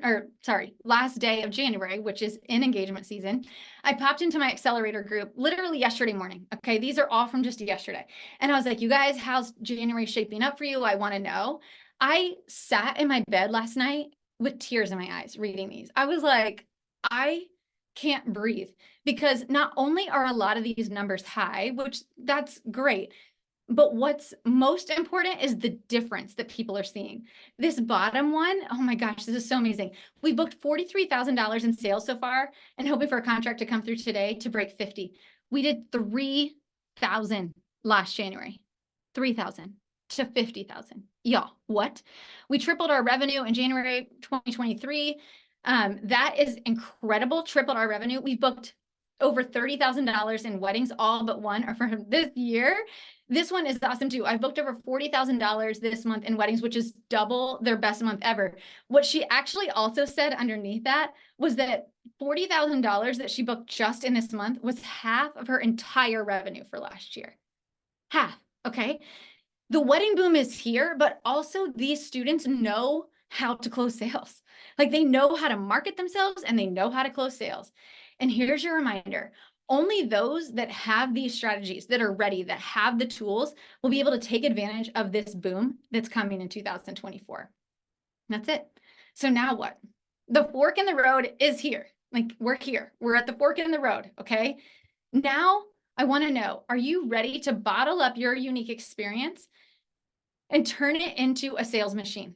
last day of January, which is in engagement season. I popped into my Accelerator group literally yesterday morning. Okay. These are all from just yesterday. And I was like, you guys, how's January shaping up for you? I want to know. I sat in my bed last night with tears in my eyes reading these. I was like, I can't breathe, because not only are a lot of these numbers high, which that's great, but what's most important is the difference that people are seeing. This bottom one, oh my gosh, this is so amazing. We booked $43,000 in sales so far and hoping for a contract to come through today to break 50. We did 3,000 last January, 3,000 to 50,000. Y'all, what? We tripled our revenue in January 2023. That is incredible. Tripled our revenue. We booked over $30,000 in weddings, all but one are from this year. This one is awesome too. I've booked over $40,000 this month in weddings, which is double their best month ever. What she actually also said underneath that was that $40,000 that she booked just in this month was half of her entire revenue for last year. Half. Okay. The wedding boom is here, but also these students know how to close sales. Like, they know how to market themselves and they know how to close sales. And here's your reminder. Only those that have these strategies, that are ready, that have the tools, will be able to take advantage of this boom that's coming in 2024. That's it. So now what? The fork in the road is here. Like, we're here. We're at the fork in the road. Okay. Now I want to know, are you ready to bottle up your unique experience and turn it into a sales machine?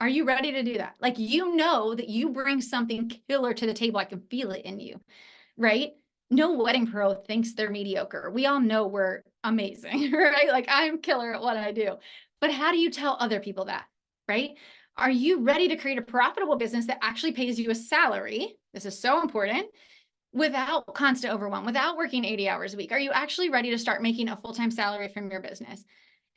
Are you ready to do that? Like, you know that you bring something killer to the table. I can feel it in you, right? No wedding pro thinks they're mediocre. We all know we're amazing, right? Like, I'm killer at what I do. But how do you tell other people that, right? Are you ready to create a profitable business that actually pays you a salary? This is so important. Without constant overwhelm, without working 80 hours a week. Are you actually ready to start making a full-time salary from your business?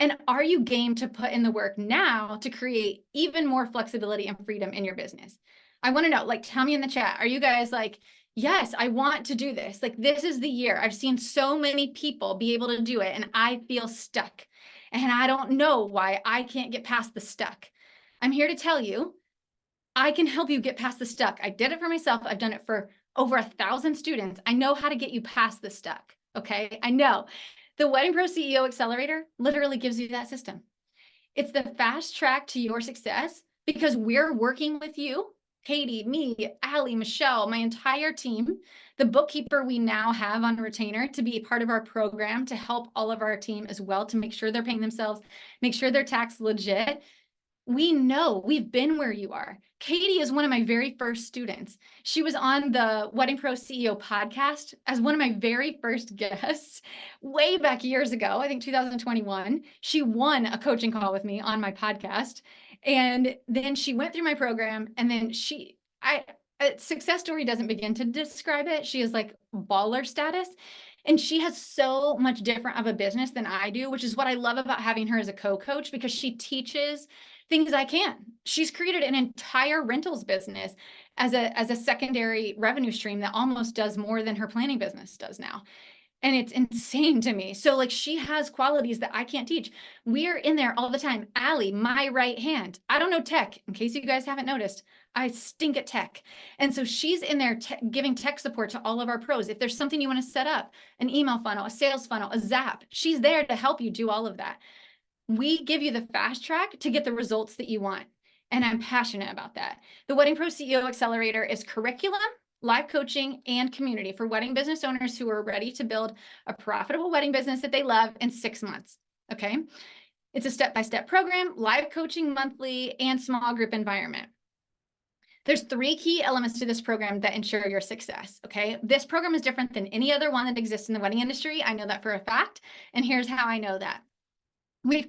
And are you game to put in the work now to create even more flexibility and freedom in your business? I want to know, like, tell me in the chat. Are you guys like, yes, I want to do this. Like, this is the year. I've seen so many people be able to do it, and I feel stuck. And I don't know why I can't get past the stuck. I'm here to tell you, I can help you get past the stuck. I did it for myself. I've done it for over 1,000 students. I know how to get you past the stuck. Okay. I know. The Wedding Pro CEO Accelerator literally gives you that system. It's the fast track to your success, because we're working with you, Katie, me, Allie, Michelle, my entire team, the bookkeeper we now have on retainer to be a part of our program to help all of our team as well, to make sure they're paying themselves, make sure their tax legit. We know, we've been where you are. Katie is one of my very first students. She was on the Wedding Pro CEO podcast as one of my very first guests way back years ago, I think 2021. She won a coaching call with me on my podcast. And then she went through my program, and then a success story doesn't begin to describe it. She is like baller status. And she has so much different of a business than I do, which is what I love about having her as a co-coach, because she teaches things I can't. She's created an entire rentals business as a secondary revenue stream that almost does more than her planning business does now. And it's insane to me. So like she has qualities that I can't teach. We're in there all the time. Allie, my right hand. I don't know tech, in case you guys haven't noticed. I stink at tech. And so she's in there giving tech support to all of our pros. If there's something you want to set up, an email funnel, a sales funnel, a Zap, she's there to help you do all of that. We give you the fast track to get the results that you want. And I'm passionate about that. The Wedding Pro CEO Accelerator is curriculum, live coaching, and community for wedding business owners who are ready to build a profitable wedding business that they love in 6 months. Okay. It's a step-by-step program, live coaching monthly, and small group environment. There's 3 key elements to this program that ensure your success, okay? This program is different than any other one that exists in the wedding industry. I know that for a fact, and here's how I know that. We've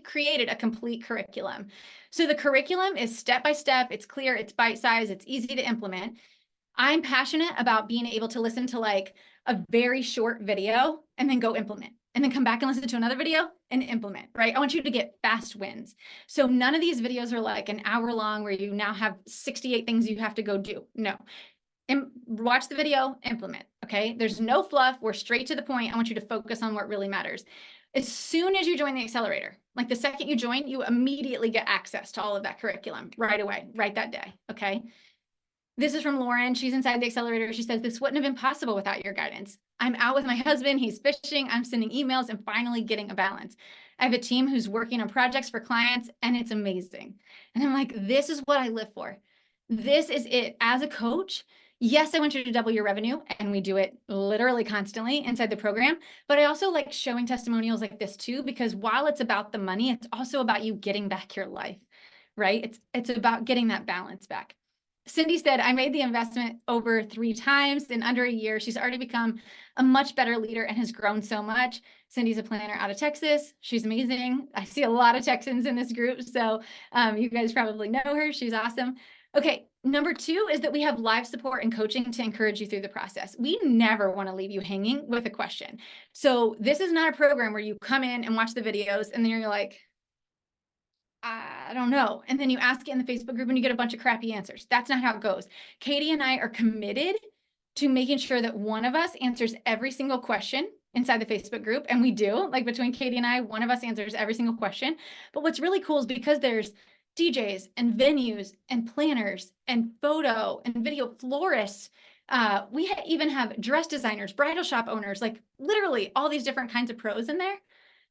created a complete curriculum. So the curriculum is step-by-step, it's clear, it's bite-sized, it's easy to implement. I'm passionate about being able to listen to like a very short video and then go implement, and then come back and listen to another video and implement, right? I want you to get fast wins. So none of these videos are like an hour long where you now have 68 things you have to go do. No. And watch the video, implement, okay? There's no fluff. We're straight to the point. I want you to focus on what really matters. As soon as you join the accelerator, like the second you join, you immediately get access to all of that curriculum right away, right that day, okay? This is from Lauren. She's inside the accelerator. She says, this wouldn't have been possible without your guidance. I'm out with my husband. He's fishing. I'm sending emails and finally getting a balance. I have a team who's working on projects for clients, and it's amazing. And I'm like, this is what I live for. This is it. As a coach, yes, I want you to double your revenue, and we do it literally constantly inside the program. But I also like showing testimonials like this too, because while it's about the money, it's also about you getting back your life, right? It's about getting that balance back. Cindy said, I made the investment over 3 times in under a year. She's already become a much better leader and has grown so much. Cindy's a planner out of Texas. She's amazing. I see a lot of Texans in this group, so you guys probably know her. She's awesome. Okay, number 2 is that we have live support and coaching to encourage you through the process. We never want to leave you hanging with a question. So this is not a program where you come in and watch the videos and then you're like, I don't know. And then you ask it in the Facebook group and you get a bunch of crappy answers. That's not how it goes. Katie and I are committed to making sure that one of us answers every single question inside the Facebook group. And we do, like between Katie and I, one of us answers every single question. But what's really cool is because there's DJs and venues and planners and photo and video florists. We even have dress designers, bridal shop owners, like literally all these different kinds of pros in there.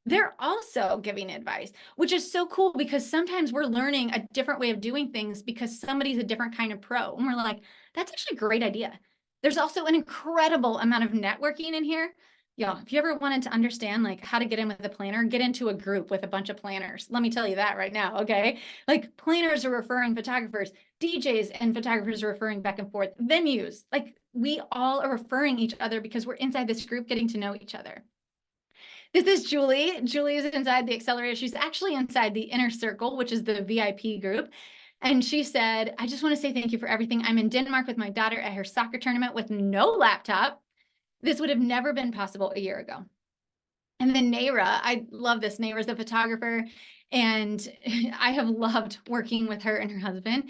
They're also giving advice, which is so cool because sometimes we're learning a different way of doing things because somebody's a different kind of pro. And we're like, that's actually a great idea. There's also an incredible amount of networking in here. Y'all, if you ever wanted to understand like how to get in with a planner, get into a group with a bunch of planners. Let me tell you that right now, okay? Like planners are referring photographers, DJs and photographers are referring back and forth, venues. Like we all are referring each other because we're inside this group getting to know each other. This is Julie. Julie is inside the accelerator. She's actually inside the inner circle, which is the VIP group. And she said, I just want to say thank you for everything. I'm in Denmark with my daughter at her soccer tournament with no laptop. This would have never been possible a year ago. And then Naira, I love this. Naira's a photographer, and I have loved working with her and her husband.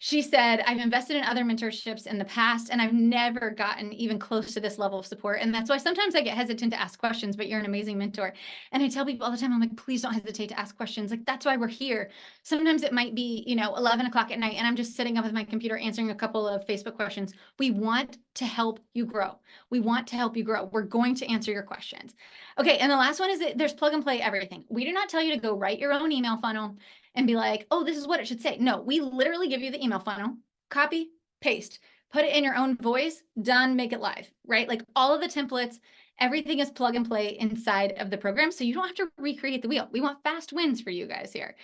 She said, I've invested in other mentorships in the past, and I've never gotten even close to this level of support. And that's why sometimes I get hesitant to ask questions, but you're an amazing mentor. And I tell people all the time, I'm like, please don't hesitate to ask questions. Like, that's why we're here. Sometimes it might be, 11 o'clock at night, and I'm just sitting up with my computer answering a couple of Facebook questions. We want to help you grow. We want to help you grow. We're going to answer your questions. Okay, and the last one is that there's plug and play everything. We do not tell you to go write your own email funnel and be like, oh, this is what it should say. No, we literally give you the email funnel, copy, paste, put it in your own voice, done, make it live, right? Like all of the templates, everything is plug and play inside of the program. So you don't have to recreate the wheel. We want fast wins for you guys here.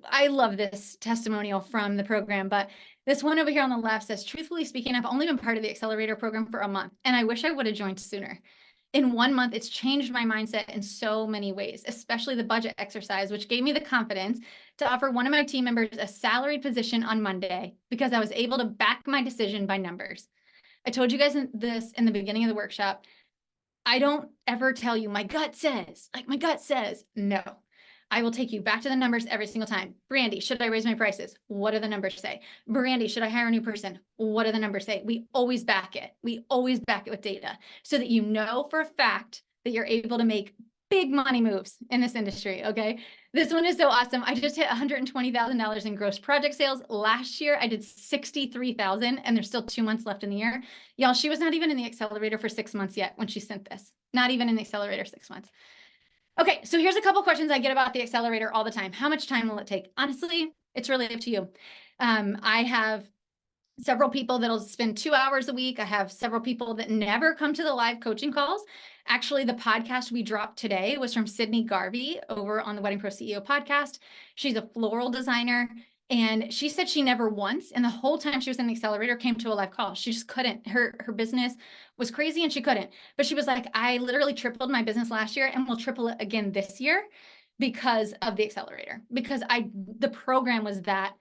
I love this testimonial from the program, but this one over here on the left says, truthfully speaking, I've only been part of the Accelerator program for a month, and I wish I would have joined sooner. In 1 month, it's changed my mindset in so many ways, especially the budget exercise, which gave me the confidence to offer one of my team members a salaried position on Monday because I was able to back my decision by numbers. I told you guys this in the beginning of the workshop. I don't ever tell you, my gut says, no. I will take you back to the numbers every single time. Brandee, should I raise my prices? What do the numbers say? Brandee, should I hire a new person? What do the numbers say? We always back it. We always back it with data so that you know for a fact that you're able to make big money moves in this industry, okay? This one is so awesome. I just hit $120,000 in gross project sales. Last year, I did 63,000, and there's still 2 months left in the year. Y'all, she was not even in the Accelerator for 6 months yet when she sent this. Not even in the Accelerator 6 months. Okay, so here's a couple questions I get about the Accelerator all the time. How much time will it take? Honestly, it's really up to you. I have several people that'll spend 2 hours a week. I have several people that never come to the live coaching calls. Actually, the podcast we dropped today was from Sydney Garvey over on the Wedding Pro CEO podcast. She's a floral designer. And she said she never once, and the whole time she was in the Accelerator, came to a live call. She just couldn't. Her business was crazy and she couldn't. But she was like, I literally tripled my business last year and will triple it again this year because of the Accelerator, because the program was that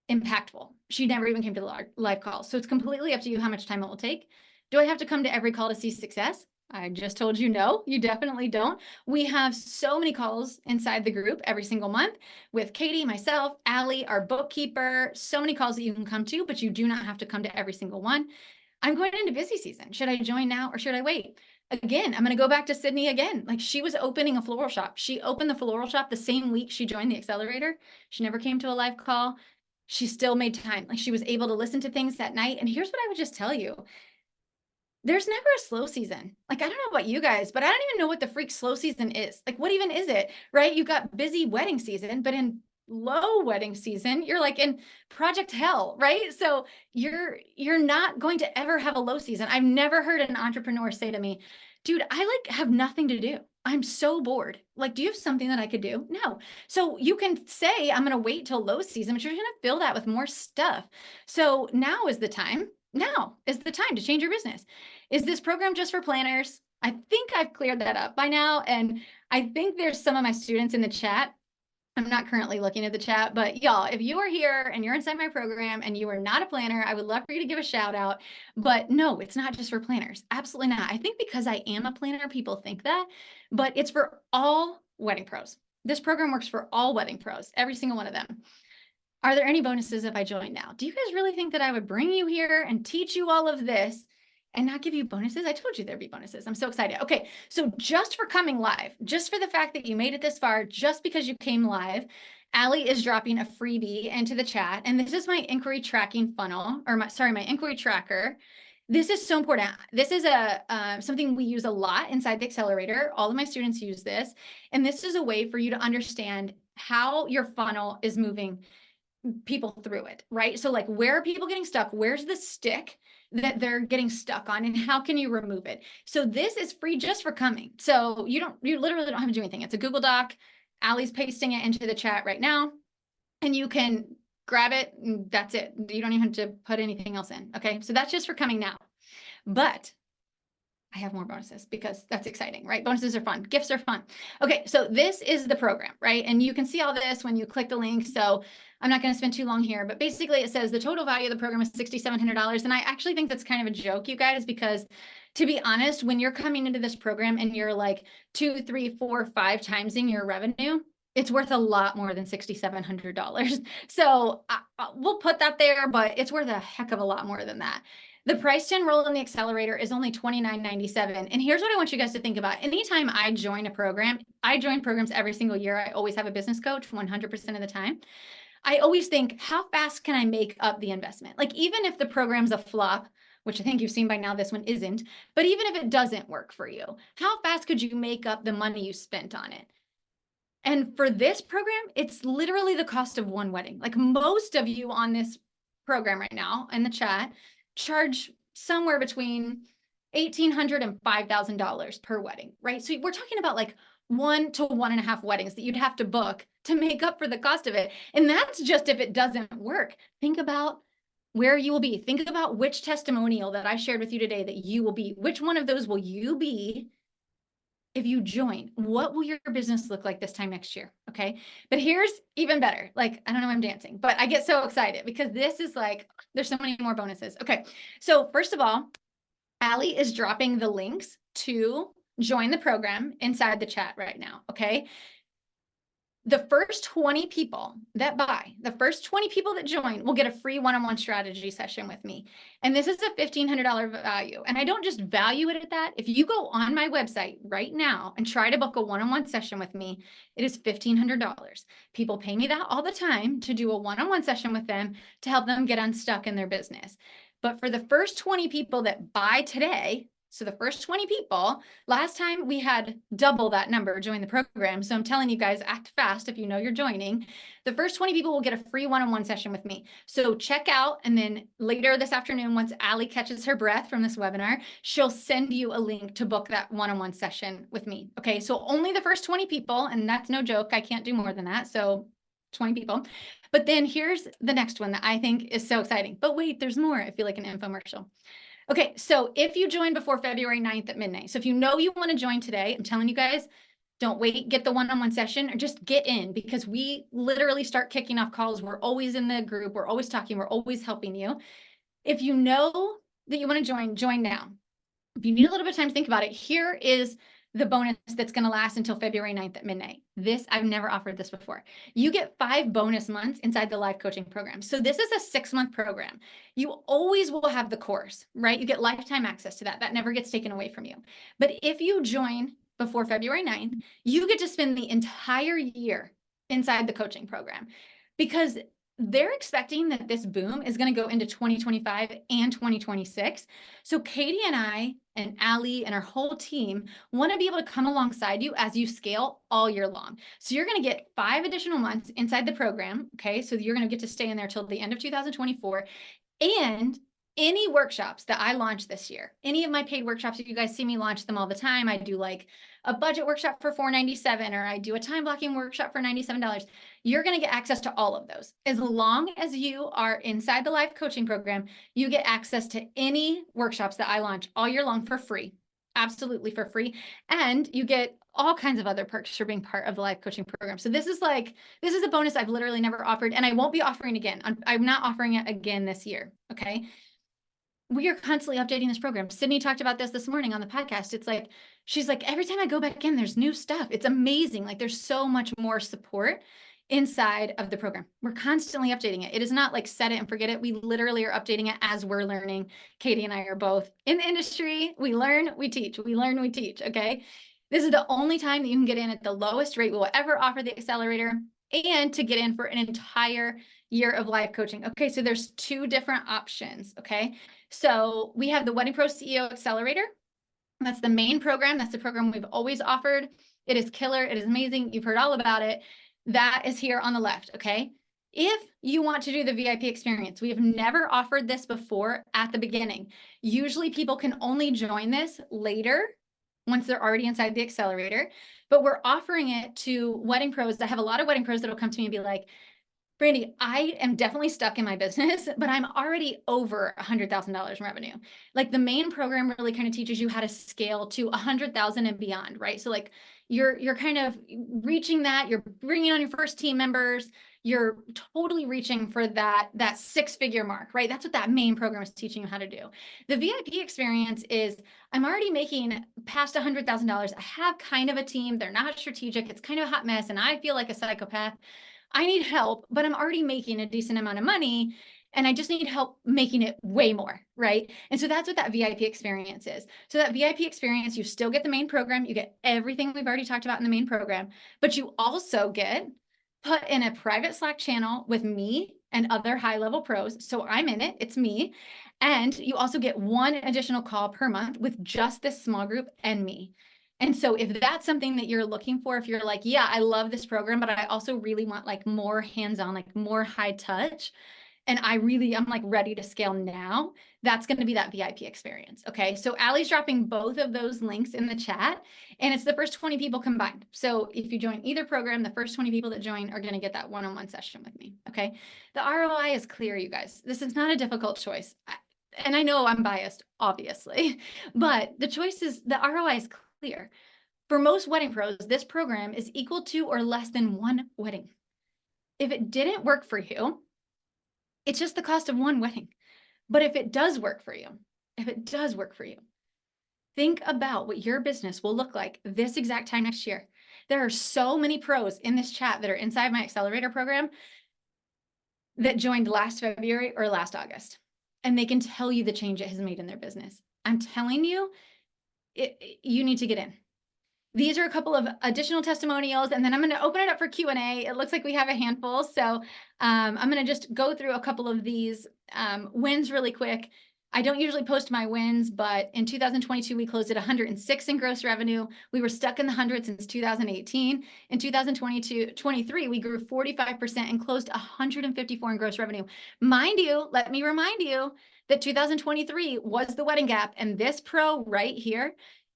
impactful. She never even came to the live call. So it's completely up to you how much time it will take. Do I have to come to every call to see success? I just told you no, you definitely don't. We have so many calls inside the group every single month with Katie, myself, Allie, our bookkeeper, so many calls that you can come to, but you do not have to come to every single one. I'm going into busy season. Should I join now or should I wait? Again, I'm going to go back to Sydney again. Like, she was opening a floral shop. She opened the floral shop the same week she joined the Accelerator. She never came to a live call. She still made time. Like, she was able to listen to things that night. And here's what I would just tell you. There's never a slow season. Like, I don't know about you guys, but I don't even know what the freak slow season is. Like, what even is it, right? You got busy wedding season, but in low wedding season, you're like in project hell, right? So you're not going to ever have a low season. I've never heard an entrepreneur say to me, dude, I like have nothing to do. I'm so bored. Like, do you have something that I could do? No. So you can say, I'm going to wait till low season, but you're going to fill that with more stuff. So now is the time. Now is the time to change your business. Is this program just for planners? I think I've cleared that up by now. And I think there's some of my students in the chat. I'm not currently looking at the chat, but y'all, if you are here and you're inside my program and you are not a planner, I would love for you to give a shout out. But no, it's not just for planners. Absolutely not. I think because I am a planner, people think that, but it's for all wedding pros. This program works for all wedding pros, every single one of them. Are there any bonuses if I join now? Do you guys really think that I would bring you here and teach you all of this and not give you bonuses? I told you there'd be bonuses. I'm so excited. Okay, so just for coming live, just for the fact that you made it this far, just because you came live, Allie is dropping a freebie into the chat. And this is my inquiry tracking funnel, or my inquiry tracker. This is so important. This is something we use a lot inside the Accelerator. All of my students use this. And this is a way for you to understand how your funnel is moving people through it, right? So like, where are people getting stuck? Where's the stick that they're getting stuck on, and how can you remove it? So this is free just for coming. So you literally don't have to do anything. It's a Google Doc. Allie's pasting it into the chat right now, and you can grab it, and that's it. You don't even have to put anything else in. Okay, so that's just for coming now. But I have more bonuses because that's exciting, right? Bonuses are fun. Gifts are fun. Okay, so this is the program, right? And you can see all this when you click the link. So I'm not going to spend too long here, but basically it says the total value of the program is $6,700. And I actually think that's kind of a joke, you guys, because to be honest, when you're coming into this program and you're like 2, 3, 4, 5 timesing your revenue, it's worth a lot more than $6,700. So we'll put that there, but it's worth a heck of a lot more than that. The price to enroll in the Accelerator is only $29.97. And here's what I want you guys to think about. Anytime I join a program, I join programs every single year. I always have a business coach 100% of the time. I always think, how fast can I make up the investment? Like, even if the program's a flop, which I think you've seen by now, this one isn't, but even if it doesn't work for you, how fast could you make up the money you spent on it? And for this program, it's literally the cost of one wedding. Like, most of you on this program right now in the chat charge somewhere between $1,800 and $5,000 per wedding, right? So we're talking about like 1 to 1.5 weddings that you'd have to book to make up for the cost of it. And that's just if it doesn't work. Think about where you will be. Think about which testimonial that I shared with you today that you will be. Which one of those will you be if you join? What will your business look like this time next year? Okay. But here's even better. Like, I don't know why I'm dancing, but I get so excited because this is like, there's so many more bonuses. Okay. So first of all, Allie is dropping the links to join the program inside the chat right now. Okay. the first 20 people that buy, the first 20 people that join will get a free one-on-one strategy session with me. And this is a $1,500 value. And I don't just value it at that. If you go on my website right now and try to book a one-on-one session with me, it is $1,500. People pay me that all the time to do a one-on-one session with them to help them get unstuck in their business. But for the first 20 people that buy today, so the first 20 people, last time we had double that number join the program. So I'm telling you guys, act fast if you know you're joining. The first 20 people will get a free one-on-one session with me. So check out, and then later this afternoon, once Allie catches her breath from this webinar, she'll send you a link to book that one-on-one session with me. Okay, so only the first 20 people, and that's no joke. I can't do more than that. So 20 people. But then here's the next one that I think is so exciting. But wait, there's more. I feel like an infomercial. Okay, so if you join before February 9th at midnight, so if you know you want to join today, I'm telling you guys, don't wait, get the one-on-one session, or just get in, because we literally start kicking off calls. We're always in the group. We're always talking. We're always helping you. If you know that you want to join now. If you need a little bit of time to think about it, here is the bonus that's going to last until February 9th at midnight. This, I've never offered this before. You get 5 bonus months inside the live coaching program. So this is a 6-month program. You always will have the course, right? You get lifetime access to that. That never gets taken away from you. But if you join before February 9th, you get to spend the entire year inside the coaching program, because they're expecting that this boom is going to go into 2025 and 2026. So Katie and I and Allie and our whole team want to be able to come alongside you as you scale all year long. So you're going to get 5 additional months inside the program. Okay. So you're going to get to stay in there till the end of 2024. And any workshops that I launch this year, any of my paid workshops, you guys see me launch them all the time. I do like a budget workshop for $497, or I do a time blocking workshop for $97. You're going to get access to all of those. As long as you are inside the live coaching program, you get access to any workshops that I launch all year long for free, absolutely for free. And you get all kinds of other perks for being part of the live coaching program. So this is a bonus I've literally never offered, and I won't be offering again. I'm not offering it again this year. Okay. We are constantly updating this program. Sydney talked about this morning on the podcast. It's like, she's like, every time I go back in, there's new stuff. It's amazing. Like, there's so much more support inside of the program. We're constantly updating it. It is not like set it and forget it. We literally are updating it as we're learning. Katie and I are both in the industry. We learn, we teach. We learn, we teach. Okay. This is the only time that you can get in at the lowest rate we will ever offer the Accelerator, and to get in for an entire year of live coaching. Okay. So there's 2 different options. Okay. So we have the Wedding Pro CEO Accelerator. That's the main program. That's the program we've always offered. It is killer. It is amazing. You've heard all about it. That is here on the left. Okay. If you want to do the VIP experience, we have never offered this before at the beginning. Usually people can only join this later once they're already inside the Accelerator, but we're offering it to wedding pros. I have a lot of wedding pros that will come to me and be like, Brandee, I am definitely stuck in my business, but I'm already over $100,000 in revenue. Like, the main program really kind of teaches you how to scale to 100,000 and beyond, right? So like you're kind of reaching that, you're bringing on your first team members, you're totally reaching for that 6-figure mark, right? That's what that main program is teaching you how to do. The VIP experience is, I'm already making past $100,000. I have kind of a team. They're not strategic. It's kind of a hot mess, and I feel like a psychopath. I need help, but I'm already making a decent amount of money, and I just need help making it way more, right? And so that's what that VIP experience is. So that VIP experience, you still get the main program. You get everything we've already talked about in the main program, but you also get put in a private Slack channel with me and other high-level pros. So I'm in it. It's me. And you also get 1 additional call per month with just this small group and me. And so if that's something that you're looking for, if you're like, yeah, I love this program, but I also really want like more hands-on, like more high touch, and I'm like ready to scale now, that's going to be that VIP experience. Okay. So Allie's dropping both of those links in the chat, and it's the first 20 people combined. So if you join either program, the first 20 people that join are going to get that one-on-one session with me. Okay. The ROI is clear, you guys. This is not a difficult choice. And I know I'm biased, obviously, but the ROI is clear. For most wedding pros, this program is equal to or less than 1 wedding. If it didn't work for you, it's just the cost of 1 wedding. But if it does work for you, think about what your business will look like this exact time next year. There are so many pros in this chat that are inside my Accelerator program that joined last February or last August. And they can tell you the change it has made in their business. I'm telling you, you need to get in. These are a couple of additional testimonials, and then I'm going to open it up for Q&A. It looks like we have a handful. So I'm going to just go through a couple of these wins really quick. I don't usually post my wins, but in 2022, we closed at 106 in gross revenue. We were stuck in the 100 since 2018. In 2023, we grew 45% and closed 154 in gross revenue. Mind you, let me remind you that 2023 was the wedding gap, and this pro right here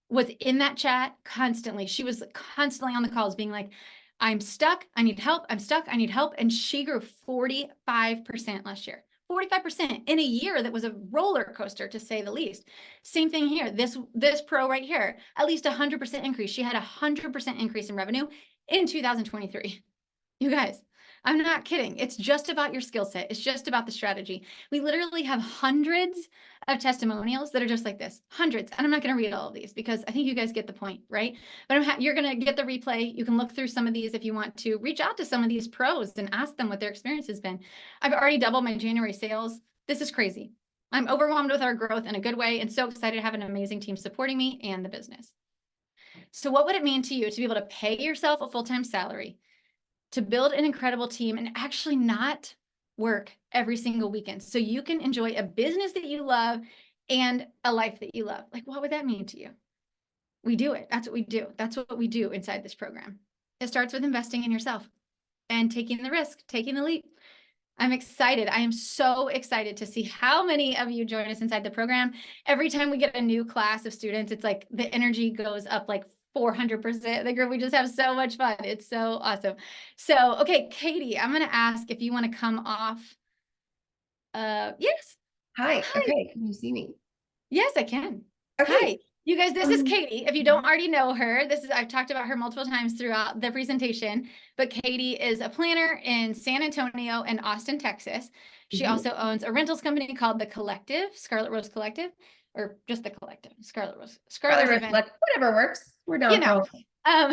was in that chat constantly. She was constantly on the calls being like, I'm stuck, I need help, I'm stuck, I need help. And she grew 45% last year. 45% in a year that was a roller coaster, to say the least. Same thing here. This pro right here, at least 100% increase. She had 100% increase in revenue in 2023. You guys, I'm not kidding. It's just about your skill set. It's just about the strategy. We literally have hundreds of testimonials that are just like this, hundreds. And I'm not going to read all of these because I think you guys get the point, right? But you're going to get the replay. You can look through some of these if you want to. Reach out to some of these pros and ask them what their experience has been. I've already doubled my January sales. This is crazy. I'm overwhelmed with our growth in a good way and so excited to have an amazing team supporting me and the business. So what would it mean to you to be able to pay yourself a full-time salary, to build an incredible team, and actually not work every single weekend so you can enjoy a business that you love and a life that you love? Like, what would that mean to you? We do it. That's what we do. That's what we do inside this program. It starts with investing in yourself and taking the risk, taking the leap. I'm excited. I am so excited to see how many of you join us inside the program. Every time we get a new class of students, it's like the energy goes up like 400%. The group, we just have so much fun. It's so awesome. So, okay, Katie, I'm going to ask if you want to come off. Yes. Hi. Hi. Okay. Can you see me? Yes, I can. Okay. Hi. You guys, this is Katie. If you don't already know her, I've talked about her multiple times throughout the presentation, but Katie is a planner in San Antonio and Austin, Texas. She also owns a rentals company called The Collective, Scarlet Rose Collective, or just The Collective, Scarlet Rose event. Whatever works. We're down for all.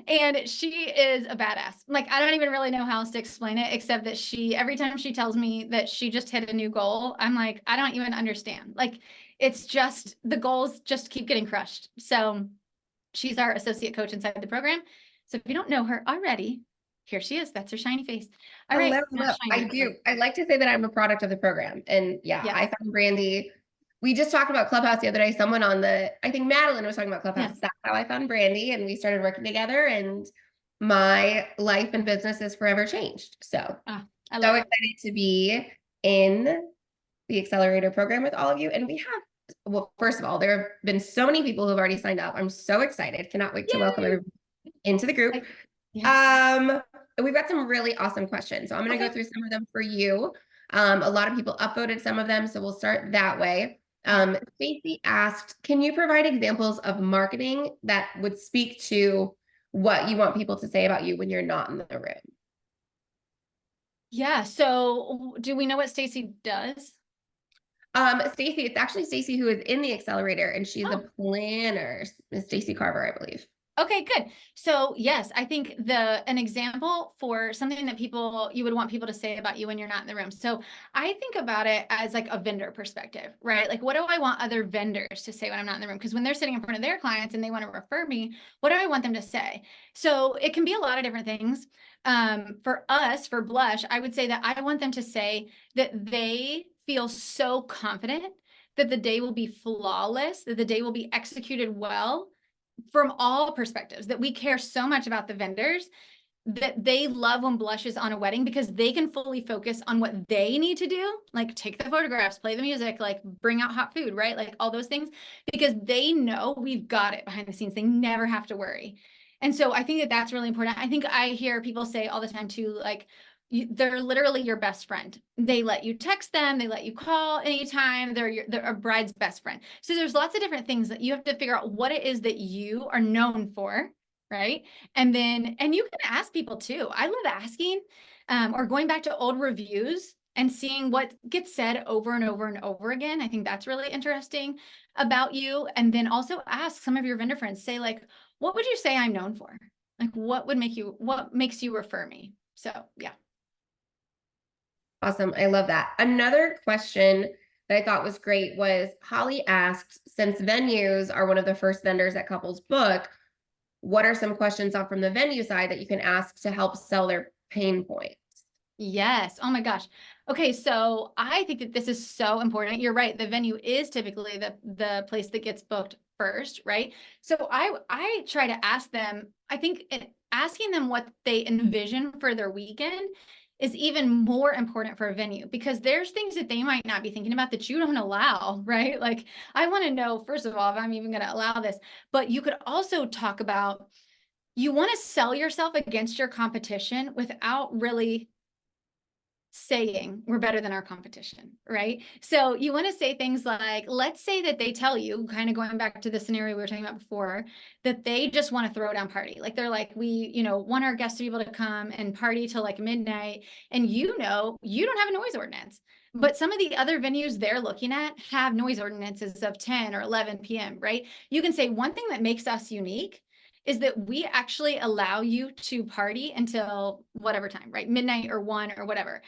And she is a badass. Like, I don't even really know how else to explain it, except that every time she tells me that she just hit a new goal, I'm like, I don't even understand. Like, it's just, the goals just keep getting crushed. So she's our associate coach inside the program. So if you don't know her already, here she is. That's her shiny face. All right. Hello. I do. I like to say that I'm a product of the program. And I found Brandee. We just talked about Clubhouse the other day. I think Madeline was talking about Clubhouse. Yes. That's how I found Brandee, and we started working together, and my life and business is forever changed. So I'm so excited to be in the Accelerator program with all of you. And we have, well, first of all, there have been so many people who have already signed up. I'm so excited. Cannot wait to welcome everybody into the group. We've got some really awesome questions. So I'm going to go through some of them for you. A lot of people upvoted some of them, so we'll start that way. Stacy asked, can you provide examples of marketing that would speak to what you want people to say about you when you're not in the room? Yeah. So do we know what Stacy does? Stacy, it's actually Stacy who is in the Accelerator, and she's a planner. Stacy Carver, I believe. Okay, good. So yes, I think an example for something that you would want people to say about you when you're not in the room. So I think about it as like a vendor perspective, right? Like, what do I want other vendors to say when I'm not in the room? Because when they're sitting in front of their clients and they want to refer me, what do I want them to say? So it can be a lot of different things. For us, for Blush, I would say that I want them to say that they feel so confident that the day will be flawless, that the day will be executed well, from all perspectives, that we care so much about the vendors that they love when Blush is on a wedding because they can fully focus on what they need to do, like take the photographs, play the music, like bring out hot food, right? Like all those things, because they know we've got it behind the scenes. They never have to worry. And so I think that that's really important. I think I hear people say all the time too, like, they're literally your best friend. They let you text them. They let you call anytime. They're a bride's best friend. So there's lots of different things that you have to figure out what it is that you are known for, right? And you can ask people too. I love asking or going back to old reviews and seeing what gets said over and over and over again. I think that's really interesting about you. And then also ask some of your vendor friends, say like, what would you say I'm known for? Like, what makes you refer me? So yeah. Awesome. I love that. Another question that I thought was great was Holly asked, since venues are one of the first vendors that couples book, what are some questions off from the venue side that you can ask to help sell their pain points? Yes. Oh my gosh. Okay, so I think that this is so important. You're right. The venue is typically the place that gets booked first, right? So I try to ask them, I think asking them what they envision for their weekend is even more important for a venue, because there's things that they might not be thinking about that you don't allow, right? Like, I want to know, first of all, if I'm even going to allow this, but you could also talk about, you want to sell yourself against your competition without really saying we're better than our competition, right? So you want to say things like, let's say that they tell you, kind of going back to the scenario we were talking about before, that they just want to throw down party. Like, they're like, we, want our guests to be able to come and party till like midnight. And you don't have a noise ordinance. But some of the other venues they're looking at have noise ordinances of 10 or 11 p.m., right? You can say, one thing that makes us unique is that we actually allow you to party until whatever time, right? Midnight or 1 or whatever.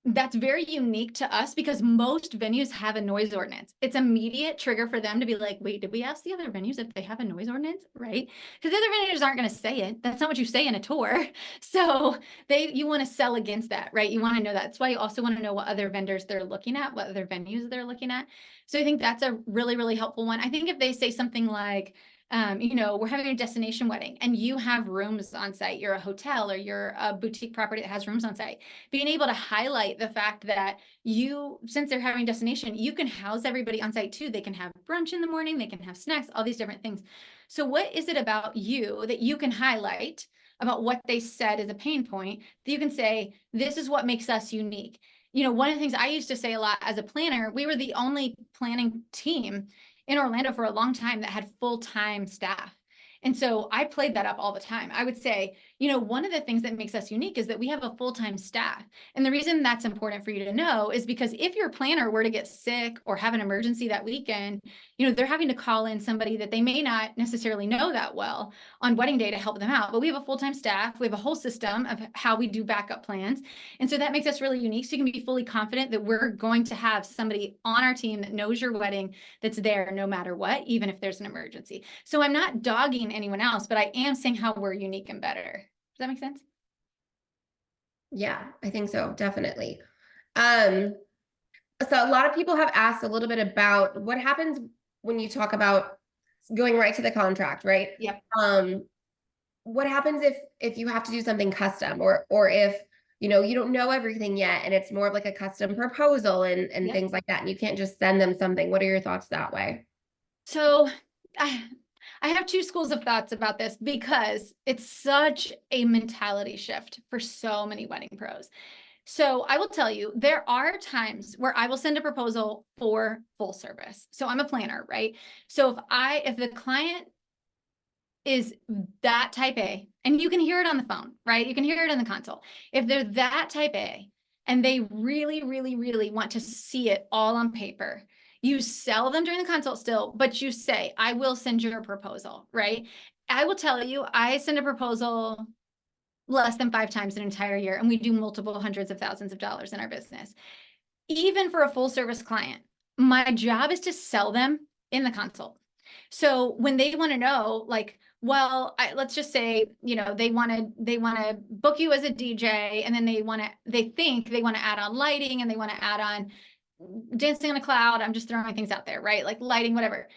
That's very unique to us because most venues have a noise ordinance. It's immediate trigger for them to be like, wait, did we ask the other venues if they have a noise ordinance? Right? Because the other venues aren't going to say it. That's not what you say in a tour. So you want to sell against that, right? You want to know that. That's why you also want to know what other vendors they're looking at, what other venues they're looking at. So I think that's a really, really helpful one. I think if they say something like, we're having a destination wedding and you have rooms on site, you're a hotel or you're a boutique property that has rooms on site, being able to highlight the fact that since they're having destination, you can house everybody on site too. They can have brunch in the morning, they can have snacks, all these different things. So what is it about you that you can highlight about what they said is a pain point that you can say, this is what makes us unique? One of the things I used to say a lot as a planner, we were the only planning team in Orlando for a long time that had full-time staff. And so I played that up all the time. I would say, one of the things that makes us unique is that we have a full-time staff. And the reason that's important for you to know is because if your planner were to get sick or have an emergency that weekend, they're having to call in somebody that they may not necessarily know that well on wedding day to help them out. But we have a full-time staff. We have a whole system of how we do backup plans. And so that makes us really unique. So you can be fully confident that we're going to have somebody on our team that knows your wedding, that's there no matter what, even if there's an emergency. So I'm not dogging anyone else, but I am saying how we're unique and better. Does that make sense? Yeah, I think so. Definitely. So a lot of people have asked a little bit about what happens when you talk about going right to the contract, right? Yep. What happens if you have to do something custom or if you don't know everything yet and it's more of like a custom proposal and Yep. things like that, and you can't just send them something. What are your thoughts that way? So I have two schools of thoughts about this because it's such a mentality shift for so many wedding pros. So I will tell you, there are times where I will send a proposal for full service. So I'm a planner, right? So if the client is that type A, and you can hear it on the phone, right? You can hear it in the console. If they're that type A and they really, really, really want to see it all on paper, you sell them during the consult still, but you say, I will send you a proposal, right? I will tell you, I send a proposal less than 5 times an entire year, and we do multiple hundreds of thousands of dollars in our business. Even for a full service client, my job is to sell them in the consult. So when they want to know, like, well, let's just say, they want to book you as a DJ, and then they think they want to add on lighting and they want to add on dancing on a cloud. I'm just throwing things out there, right? Like lighting, whatever.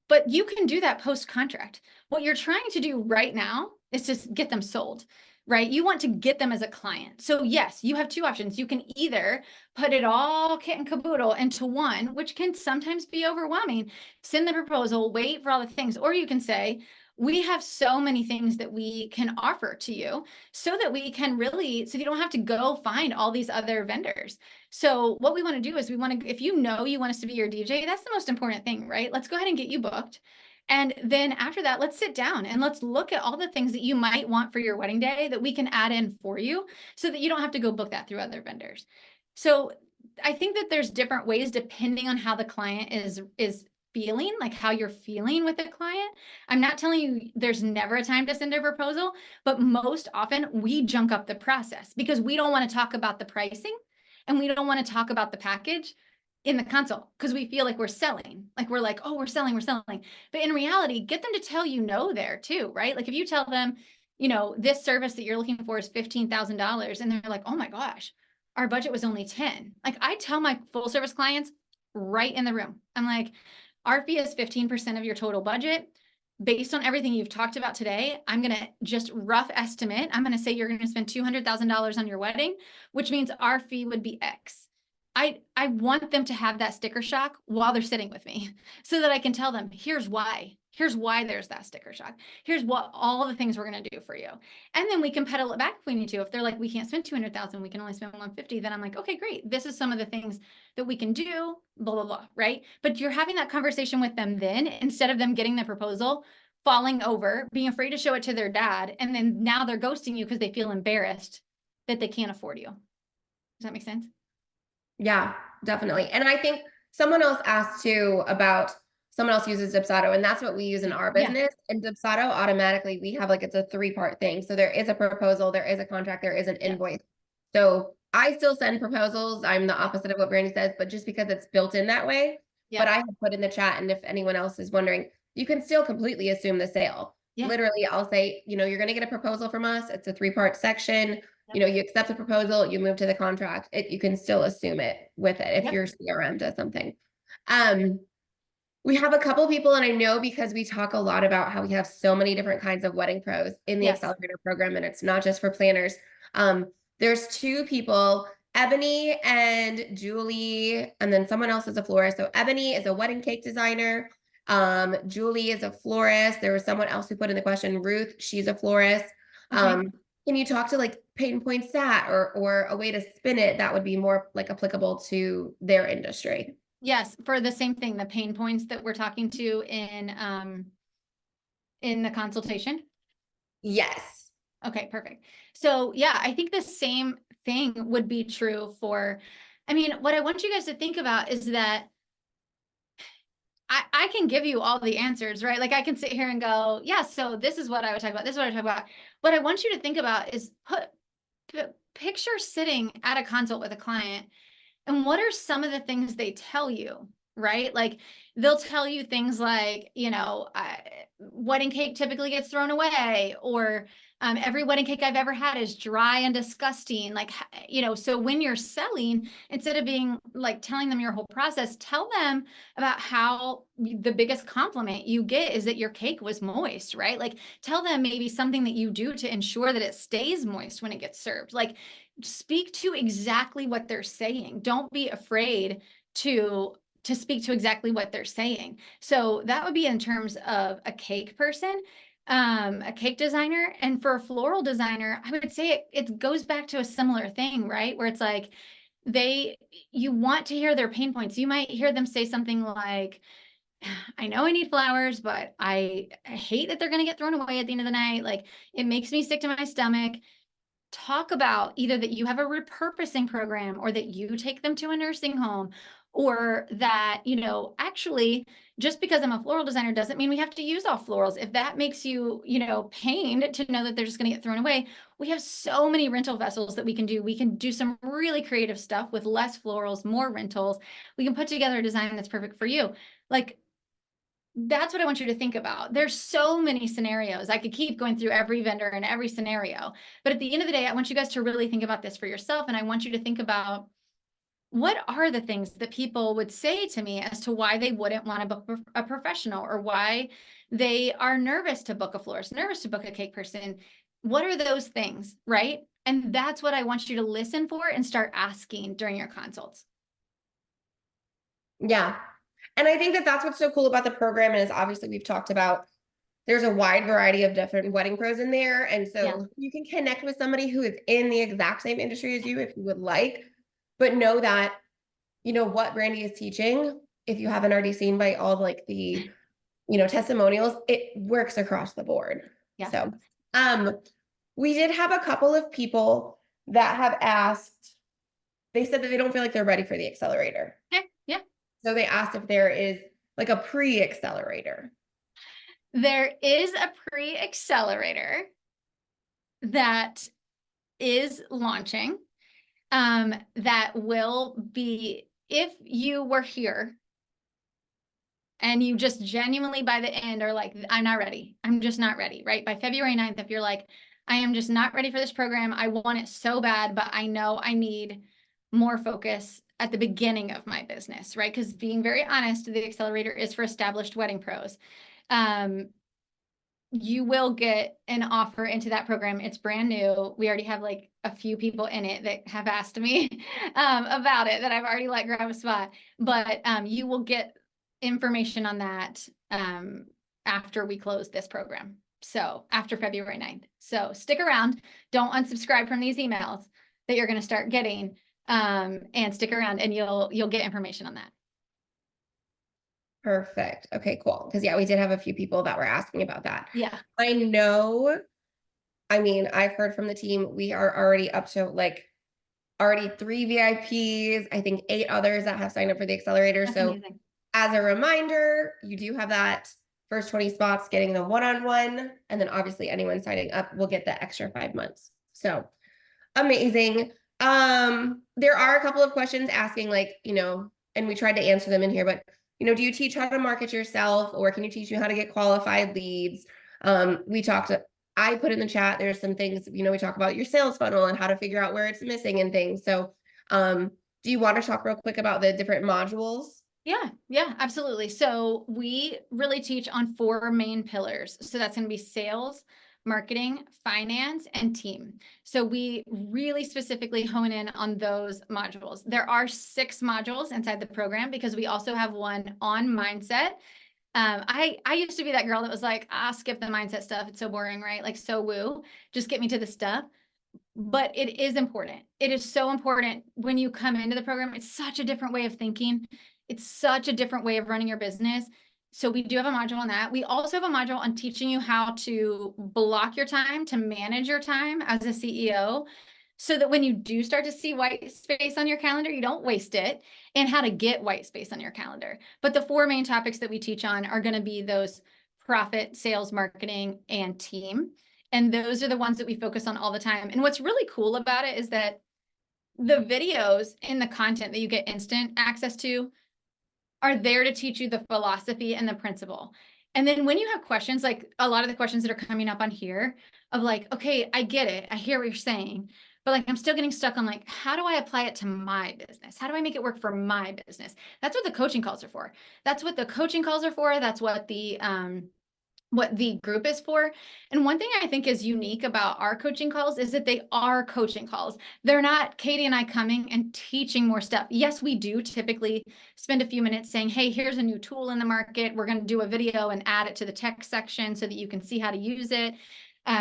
But you can do that post contract. What you're trying to do right now is just get them sold, right? You want to get them as a client. So yes, you have two options. You can either put it all kit and caboodle into one, which can sometimes be overwhelming, send the proposal, wait for all the things, or you can say, we have so many things that we can offer to you so that we can really, so you don't have to go find all these other vendors. So what we want to do is if you want us to be your DJ, that's the most important thing, right? Let's go ahead and get you booked. And then after that, let's sit down and let's look at all the things that you might want for your wedding day that we can add in for you so that you don't have to go book that through other vendors. So I think that there's different ways depending on how the client is feeling, like how you're feeling with the client. I'm not telling you there's never a time to send a proposal, but most often we junk up the process because we don't want to talk about the pricing and we don't want to talk about the package in the consult because we feel like we're selling. Like we're like, oh, we're selling. But in reality, get them to tell you no there too, right? Like if you tell them, this service that you're looking for is $15,000 and they're like, oh my gosh, our budget was only 10. Like I tell my full service clients right in the room, I'm like, our fee is 15% of your total budget. Based on everything you've talked about today, I'm going to just rough estimate. I'm going to say you're going to spend $200,000 on your wedding, which means our fee would be X. I want them to have that sticker shock while they're sitting with me so that I can tell them, here's why there's that sticker shock. Here's what all the things we're going to do for you. And then we can pedal it back if we need to. If they're like, we can't spend 200,000, we can only spend 150, then I'm like, okay, great. This is some of the things that we can do, blah, blah, blah, right? But you're having that conversation with them then, instead of them getting the proposal, falling over, being afraid to show it to their dad. And then now they're ghosting you because they feel embarrassed that they can't afford you. Does that make sense? Yeah, definitely. And I think someone else asked too about someone else uses Dubsado, and that's what we use in our business. And Dubsado automatically, we have it's a 3-part thing. So there is a proposal, there is a contract, there is an invoice. So I still send proposals. I'm the opposite of what Brandee says, but just because it's built in that way. But I have put in the chat, and if anyone else is wondering, you can still completely assume the sale. Literally, I'll say, you're going to get a proposal from us. It's a 3-part section. You accept the proposal, you move to the contract. You can still assume it with it if your CRM does something. We have a couple people, and I know because we talk a lot about how we have so many different kinds of wedding pros in the Accelerator program, and it's not just for planners. There's 2 people, Ebony and Julie, and then someone else is a florist. So Ebony is a wedding cake designer. Julie is a florist. There was someone else who put in the question, Ruth, she's a florist. Can you talk to pain point stat or a way to spin it that would be more applicable to their industry? Yes, for the same thing, the pain points that we're talking to in the consultation. Yes. Okay, perfect. So I think the same thing would be true for, what I want you guys to think about is that I can give you all the answers, right? Like I can sit here and go, yeah, so this is what I would talk about. This is what I talk about. What I want you to think about is picture sitting at a consult with a client, and what are some of the things they tell you, right? Like they'll tell you things like, wedding cake typically gets thrown away, or every wedding cake I've ever had is dry and disgusting. So when you're selling, instead of being telling them your whole process, tell them about how the biggest compliment you get is that your cake was moist, right? Like tell them maybe something that you do to ensure that it stays moist when it gets served. Speak to exactly what they're saying. Don't be afraid to speak to exactly what they're saying. So that would be in terms of a cake person, a cake designer. And for a floral designer, I would say it goes back to a similar thing, right? Where it's like you want to hear their pain points. You might hear them say something like, I know I need flowers, but I hate that they're going to get thrown away at the end of the night. It makes me sick to my stomach. Talk about either that you have a repurposing program, or that you take them to a nursing home, or that, actually, just because I'm a floral designer doesn't mean we have to use all florals. If that makes you, pained to know that they're just going to get thrown away, we have so many rental vessels that we can do. We can do some really creative stuff with less florals, more rentals. We can put together a design that's perfect for you. That's what I want you to think about. There's so many scenarios. I could keep going through every vendor and every scenario. But at the end of the day, I want you guys to really think about this for yourself. And I want you to think about, what are the things that people would say to me as to why they wouldn't want to book a professional, or why they are nervous to book a florist, nervous to book a cake person? What are those things, right? And that's what I want you to listen for and start asking during your consults. Yeah. And I think that that's what's so cool about the program is obviously we've talked about there's a wide variety of different wedding pros in there. And so you can connect with somebody who is in the exact same industry as you if you would like, but know that, what Brandee is teaching, if you haven't already seen by all the, testimonials, it works across the board. Yeah. So, we did have a couple of people that have asked, they said that they don't feel like they're ready for the Accelerator. Yeah. So they asked if there is like a pre-accelerator? There is a pre-accelerator that is launching, that will be, if you were here and you just genuinely by the end are like, I'm not ready. I'm just not ready, right? By February 9th, if you're like, I am just not ready for this program. I want it so bad, but I know I need more focus at the beginning of my business, right? Because being very honest, the accelerator is for established wedding pros. You will get an offer into that program. It's brand new. We already have like a few people in it that have asked me about it, that I've already let grab a spot. But you will get information on that after we close this program. So after February 9th. So stick around. Don't unsubscribe from these emails that you're going to start getting, and stick around and you'll get information on that. Perfect. Okay, cool. Because yeah, we did have a few people that were asking about that. Yeah. I know, I mean, I've heard from the team, we are already up to like already 3 VIPs, I think 8 others that have signed up for the accelerator. That's so amazing. As a reminder, you do have that first 20 spots getting the one-on-one, and then obviously anyone signing up will get the extra 5 months. So amazing. There are a couple of questions asking like, and we tried to answer them in here, but do you teach how to market yourself, or can you teach you how to get qualified leads? I put in the chat, there's some things, we talk about your sales funnel and how to figure out where it's missing and things. So, do you want to talk real quick about the different modules? Yeah, absolutely. So we really teach on 4 main pillars. So that's going to be sales, marketing, finance, and team. So we really specifically hone in on those modules. There are 6 modules inside the program because we also have one on mindset. I used to be that girl that was like, I'll skip the mindset stuff. It's so boring, right? Like so woo, just get me to the stuff. But it is important. It is so important when you come into the program. It's such a different way of thinking. It's such a different way of running your business. So we do have a module on that. We also have a module on teaching you how to block your time, to manage your time as a CEO, so that when you do start to see white space on your calendar, you don't waste it, and how to get white space on your calendar. But the 4 main topics that we teach on are going to be those profit, sales, marketing, and team. And those are the ones that we focus on all the time. And what's really cool about it is that the videos and the content that you get instant access to are there to teach you the philosophy and the principle. And then when you have questions, like a lot of the questions that are coming up on here of like, okay, I get it. I hear what you're saying, but like, I'm still getting stuck on like, how do I apply it to my business? How do I make it work for my business? That's what the coaching calls are for. That's what the coaching calls are for. That's what the group is for. And one thing I think is unique about our coaching calls is that they are coaching calls. They're not Katie and I coming and teaching more stuff. Yes, we do typically spend a few minutes saying, hey, here's a new tool in the market. We're going to do a video and add it to the tech section so that you can see how to use it.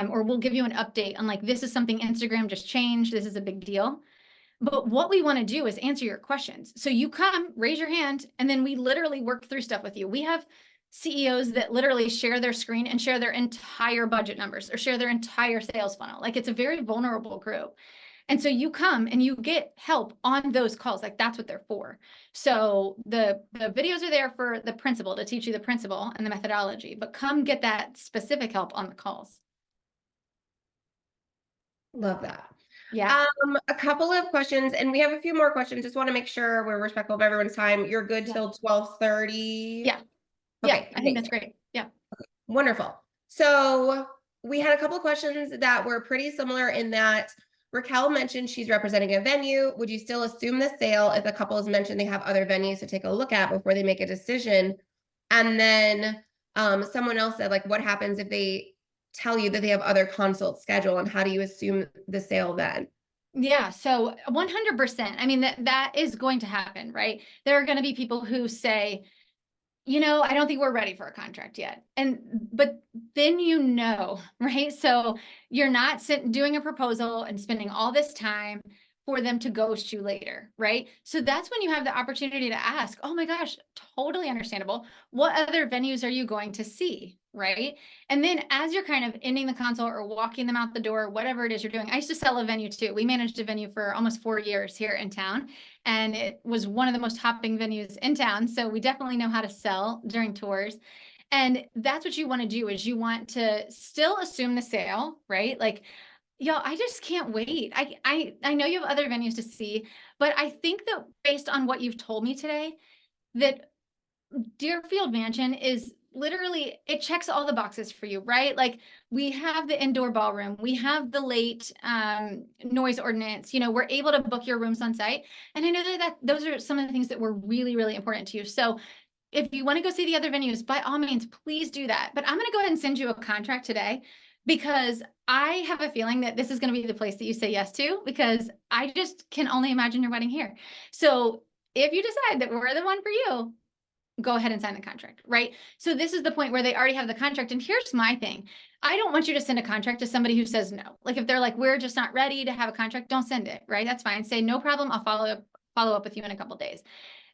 Or we'll give you an update on like, this is something Instagram just changed. This is a big deal. But what we want to do is answer your questions. So you come, raise your hand, and then we literally work through stuff with you. We have CEOs that literally share their screen and share their entire budget numbers or share their entire sales funnel. Like it's a very vulnerable group. And so you come and you get help on those calls. Like that's what they're for. So the videos are there for the principle, to teach you the principle and the methodology, but come get that specific help on the calls. Love that. Yeah. A couple of questions, and we have a few more questions. Just want to make sure we're respectful of everyone's time. You're good till 12:30. Yeah. Okay, I think that's great. Yeah. Wonderful. So we had a couple of questions that were pretty similar in that Raquel mentioned she's representing a venue. Would you still assume the sale if a couple has mentioned they have other venues to take a look at before they make a decision? And then someone else said, like, what happens if they tell you that they have other consults scheduled, and how do you assume the sale then? Yeah, so 100%. I mean, that is going to happen, right? There are going to be people who say, I don't think we're ready for a contract yet. But then, right? So you're not doing a proposal and spending all this time for them to ghost you later, right? So that's when you have the opportunity to ask, oh my gosh, totally understandable. What other venues are you going to see, right? And then as you're kind of ending the consult or walking them out the door, whatever it is you're doing, I used to sell a venue too. We managed a venue for almost 4 years here in town. and it was one of the most hopping venues in town. So we definitely know how to sell during tours. And that's what you want to do, is you want to still assume the sale, right? Like, y'all, I just can't wait. I know you have other venues to see, but I think that based on what you've told me today, that Deerfield Mansion is literally, it checks all the boxes for you, right? Like, we have the indoor ballroom, we have the late noise ordinance, we're able to book your rooms on site. And I know that those are some of the things that were really, really important to you. So if you want to go see the other venues, by all means, please do that. But I'm going to go ahead and send you a contract today, because I have a feeling that this is going to be the place that you say yes to, because I just can only imagine your wedding here. So if you decide that we're the one for you, go ahead and sign the contract, right? So this is the point where they already have the contract. And here's my thing. I don't want you to send a contract to somebody who says no. Like, if they're like, we're just not ready to have a contract, don't send it, right? That's fine. Say, no problem. I'll follow up with you in a couple of days.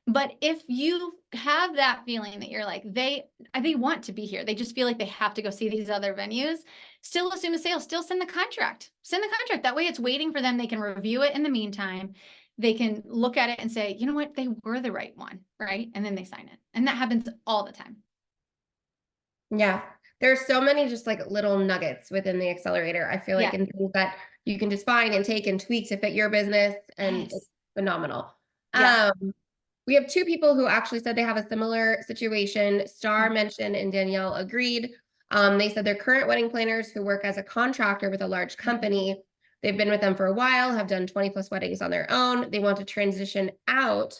But if you have that feeling that you're like, they want to be here, they just feel like they have to go see these other venues, still assume a sale, still send the contract. Send the contract. That way it's waiting for them. They can review it in the meantime. They can look at it and say, you know what, they were the right one, right? And then they sign it. And that happens all the time. Yeah. There's so many just like little nuggets within the accelerator. I feel like in things that you can just find and take and tweak to fit your business, and it's phenomenal. Yeah. We have two people who actually said they have a similar situation. Star mentioned and Danielle agreed. They said they're current wedding planners who work as a contractor with a large company. They've been with them for a while, have done 20 plus weddings on their own. They want to transition out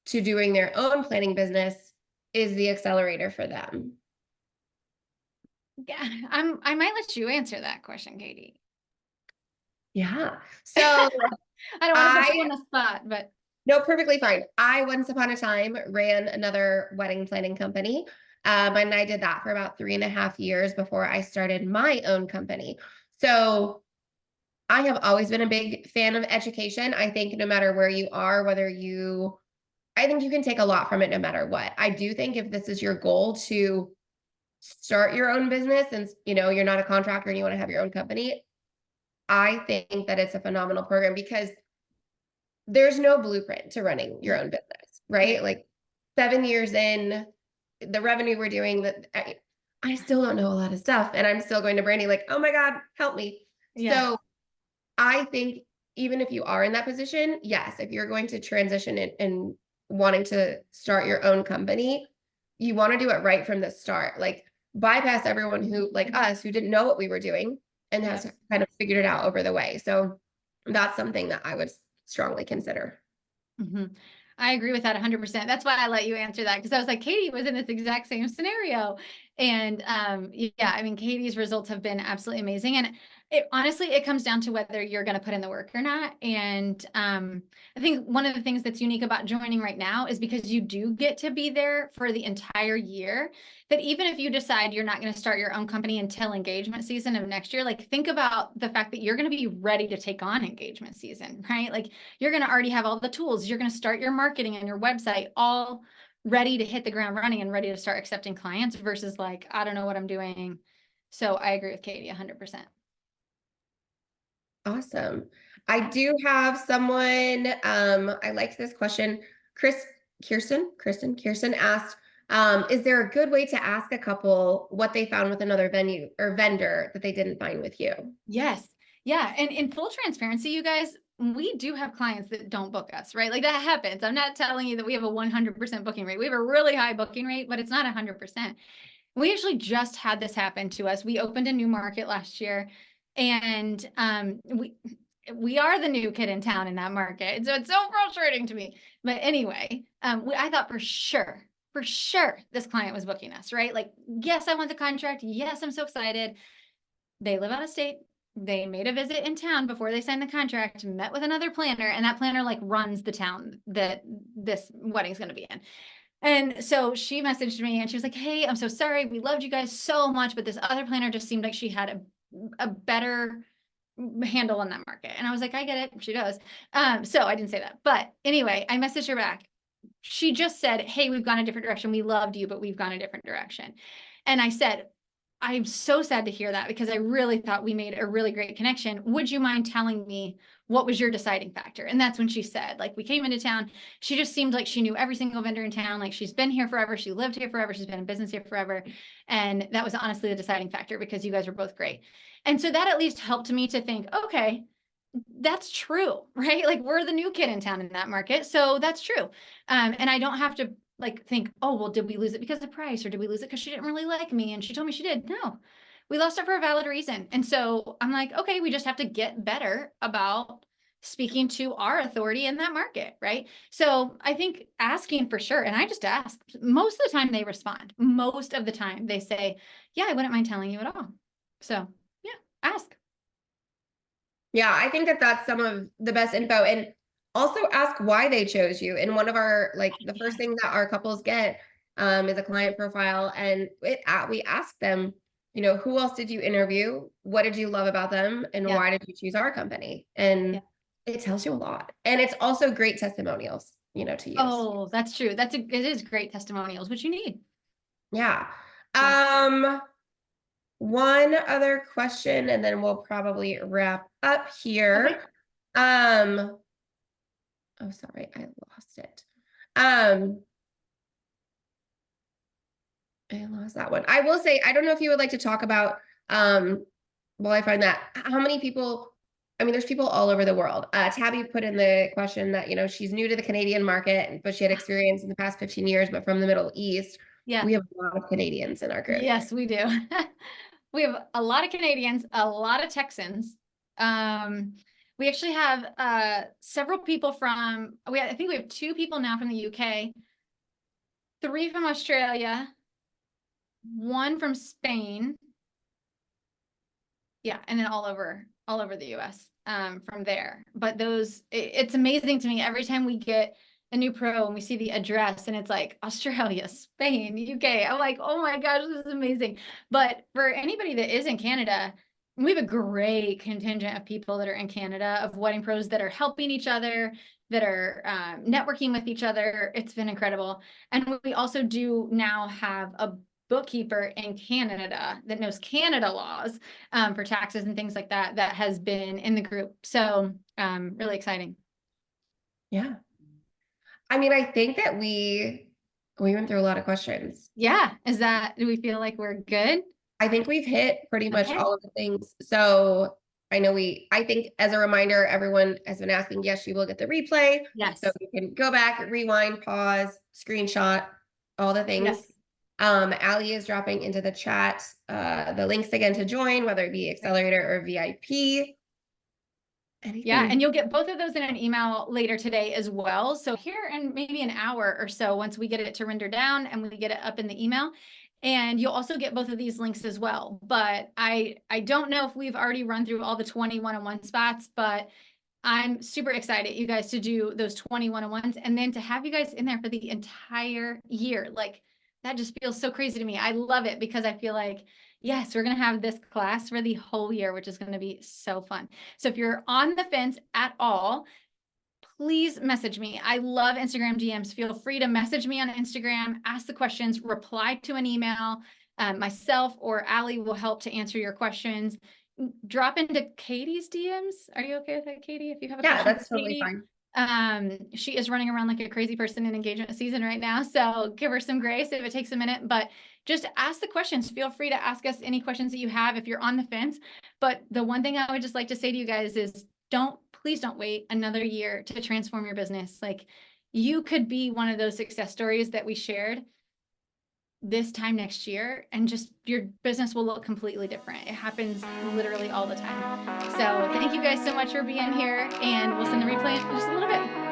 to doing their own planning business. Is the accelerator for them? Yeah, I might let you answer that question, Katie. Yeah. So I don't want to put you on the spot, but no, perfectly fine. I once upon a time ran another wedding planning company. And I did that for about 3.5 years before I started my own company. So I have always been a big fan of education. I think no matter where you are, I think you can take a lot from it no matter what. I do think if this is your goal to start your own business and you're not a contractor and you want to have your own company, I think that it's a phenomenal program, because there's no blueprint to running your own business, right? Like 7 years in, the revenue we're doing, that I still don't know a lot of stuff, and I'm still going to Brandee like, oh my God, help me. yeah. So I think even if you are in that position, yes, if you're going to transition and wanting to start your own company, you want to do it right from the start. Like, bypass everyone who, like us, who didn't know what we were doing and has kind of figured it out over the way. So that's something that I would strongly consider. Mm-hmm. I agree with that 100%. That's why I let you answer that, because I was like, Katie was in this exact same scenario. And yeah, I mean, Katie's results have been absolutely amazing. And honestly, it comes down to whether you're going to put in the work or not. And I think one of the things that's unique about joining right now is because you do get to be there for the entire year, that even if you decide you're not going to start your own company until engagement season of next year, like, think about the fact that you're going to be ready to take on engagement season, right? Like, you're going to already have all the tools. You're going to start your marketing and your website all ready to hit the ground running and ready to start accepting clients, versus like, I don't know what I'm doing. So I agree with Katie 100%. Awesome. I do have someone, I liked this question. Kirsten asked, is there a good way to ask a couple what they found with another venue or vendor that they didn't find with you? Yes. Yeah. And in full transparency, you guys, we do have clients that don't book us, right? Like, that happens. I'm not telling you that we have a 100% booking rate. We have a really high booking rate, but it's not 100%. We actually just had this happen to us. We opened a new market last year, and we are the new kid in town in that market. So it's so frustrating to me. But anyway, I thought for sure, this client was booking us, right? Like, yes, I want the contract. Yes, I'm so excited. They live out of state. They made a visit in town before they signed the contract, met with another planner, and that planner like runs the town that this wedding's going to be in. And so she messaged me and she was like, hey, I'm so sorry. We loved you guys so much, but this other planner just seemed like she had a better handle on that market. And I was like, I get it. She does. So I didn't say that. But anyway, I messaged her back. She just said, hey, we've gone a different direction. We loved you, but we've gone a different direction. And I said, I'm so sad to hear that, because I really thought we made a really great connection. Would you mind telling me what was your deciding factor? And that's when she said, like, we came into town. She just seemed like she knew every single vendor in town. Like, she's been here forever. She lived here forever. She's been in business here forever. And that was honestly the deciding factor because you guys were both great. And so that at least helped me to think, okay, that's true, right? Like, we're the new kid in town in that market. So that's true. And I don't have to like think, oh, well, did we lose it because of price, or did we lose it because she didn't really like me and she told me she did? No, we lost it for a valid reason. And so I'm like, okay, we just have to get better about speaking to our authority in that market, right? So I think asking for sure. And I just ask. Most of the time they respond. Most of the time they say, yeah, I wouldn't mind telling you at all. So yeah, ask. Yeah, I think that that's some of the best info. And also ask why they chose you. And one of our, like, the first thing that our couples get is a client profile. And we ask them, you know, who else did you interview? What did you love about them? And why did you choose our company? And it tells you a lot. And it's also great testimonials, you know, to use. Oh, that's true. It is great testimonials, which you need. Yeah. One other question, and then we'll probably wrap up here. Okay. Oh, sorry, I lost it. I lost that one. I will say, I don't know if you would like to talk about, while I find that, how many people, I mean, there's people all over the world. Tabby put in the question that, you know, she's new to the Canadian market, but she had experience in the past 15 years, but from the Middle East. Yeah. We have a lot of Canadians in our group. Yes, we do. We have a lot of Canadians, a lot of Texans. We actually have several people from, I think we have 2 people now from the UK, 3 from Australia, 1 from Spain. Yeah, and then all over the US from there. But it's amazing to me every time we get a new pro and we see the address and it's like Australia, Spain, UK. I'm like, oh my gosh, this is amazing. But for anybody that is in Canada, we have a great contingent of people that are in Canada, of wedding pros that are helping each other, that are networking with each other. It's been incredible. And we also do now have a bookkeeper in Canada that knows Canada laws for taxes and things like that, that has been in the group. So really exciting. Yeah. I mean, I think that we went through a lot of questions. Yeah. Do we feel like we're good? I think we've hit pretty much all of the things. So I think as a reminder, everyone has been asking, yes, you will get the replay. Yes. So you can go back, rewind, pause, screenshot, all the things. Yes. Allie is dropping into the chat the links again to join, whether it be Accelerator or VIP. Anything. Yeah, and you'll get both of those in an email later today as well. So here in maybe an hour or so, once we get it to render down and we get it up in the email, and you'll also get both of these links as well. But I don't know if we've already run through all the 20 one-on-one spots, but I'm super excited, you guys, to do those 20 one-on-ones and then to have you guys in there for the entire year. Like, that just feels so crazy to me. I love it because I feel like, yes, we're going to have this class for the whole year, which is going to be so fun. So if you're on the fence at all, please message me. I love Instagram DMs. Feel free to message me on Instagram, ask the questions, reply to an email. Myself or Allie will help to answer your questions. Drop into Katie's DMs. Are you okay with that, Katie? If you have a question, that's totally fine. She is running around like a crazy person in engagement season right now. So give her some grace if it takes a minute, but just ask the questions. Feel free to ask us any questions that you have if you're on the fence. But the one thing I would just like to say to you guys is please don't wait another year to transform your business. Like, you could be one of those success stories that we shared this time next year, and just your business will look completely different. It happens literally all the time. So thank you guys so much for being here, and we'll send the replay in just a little bit.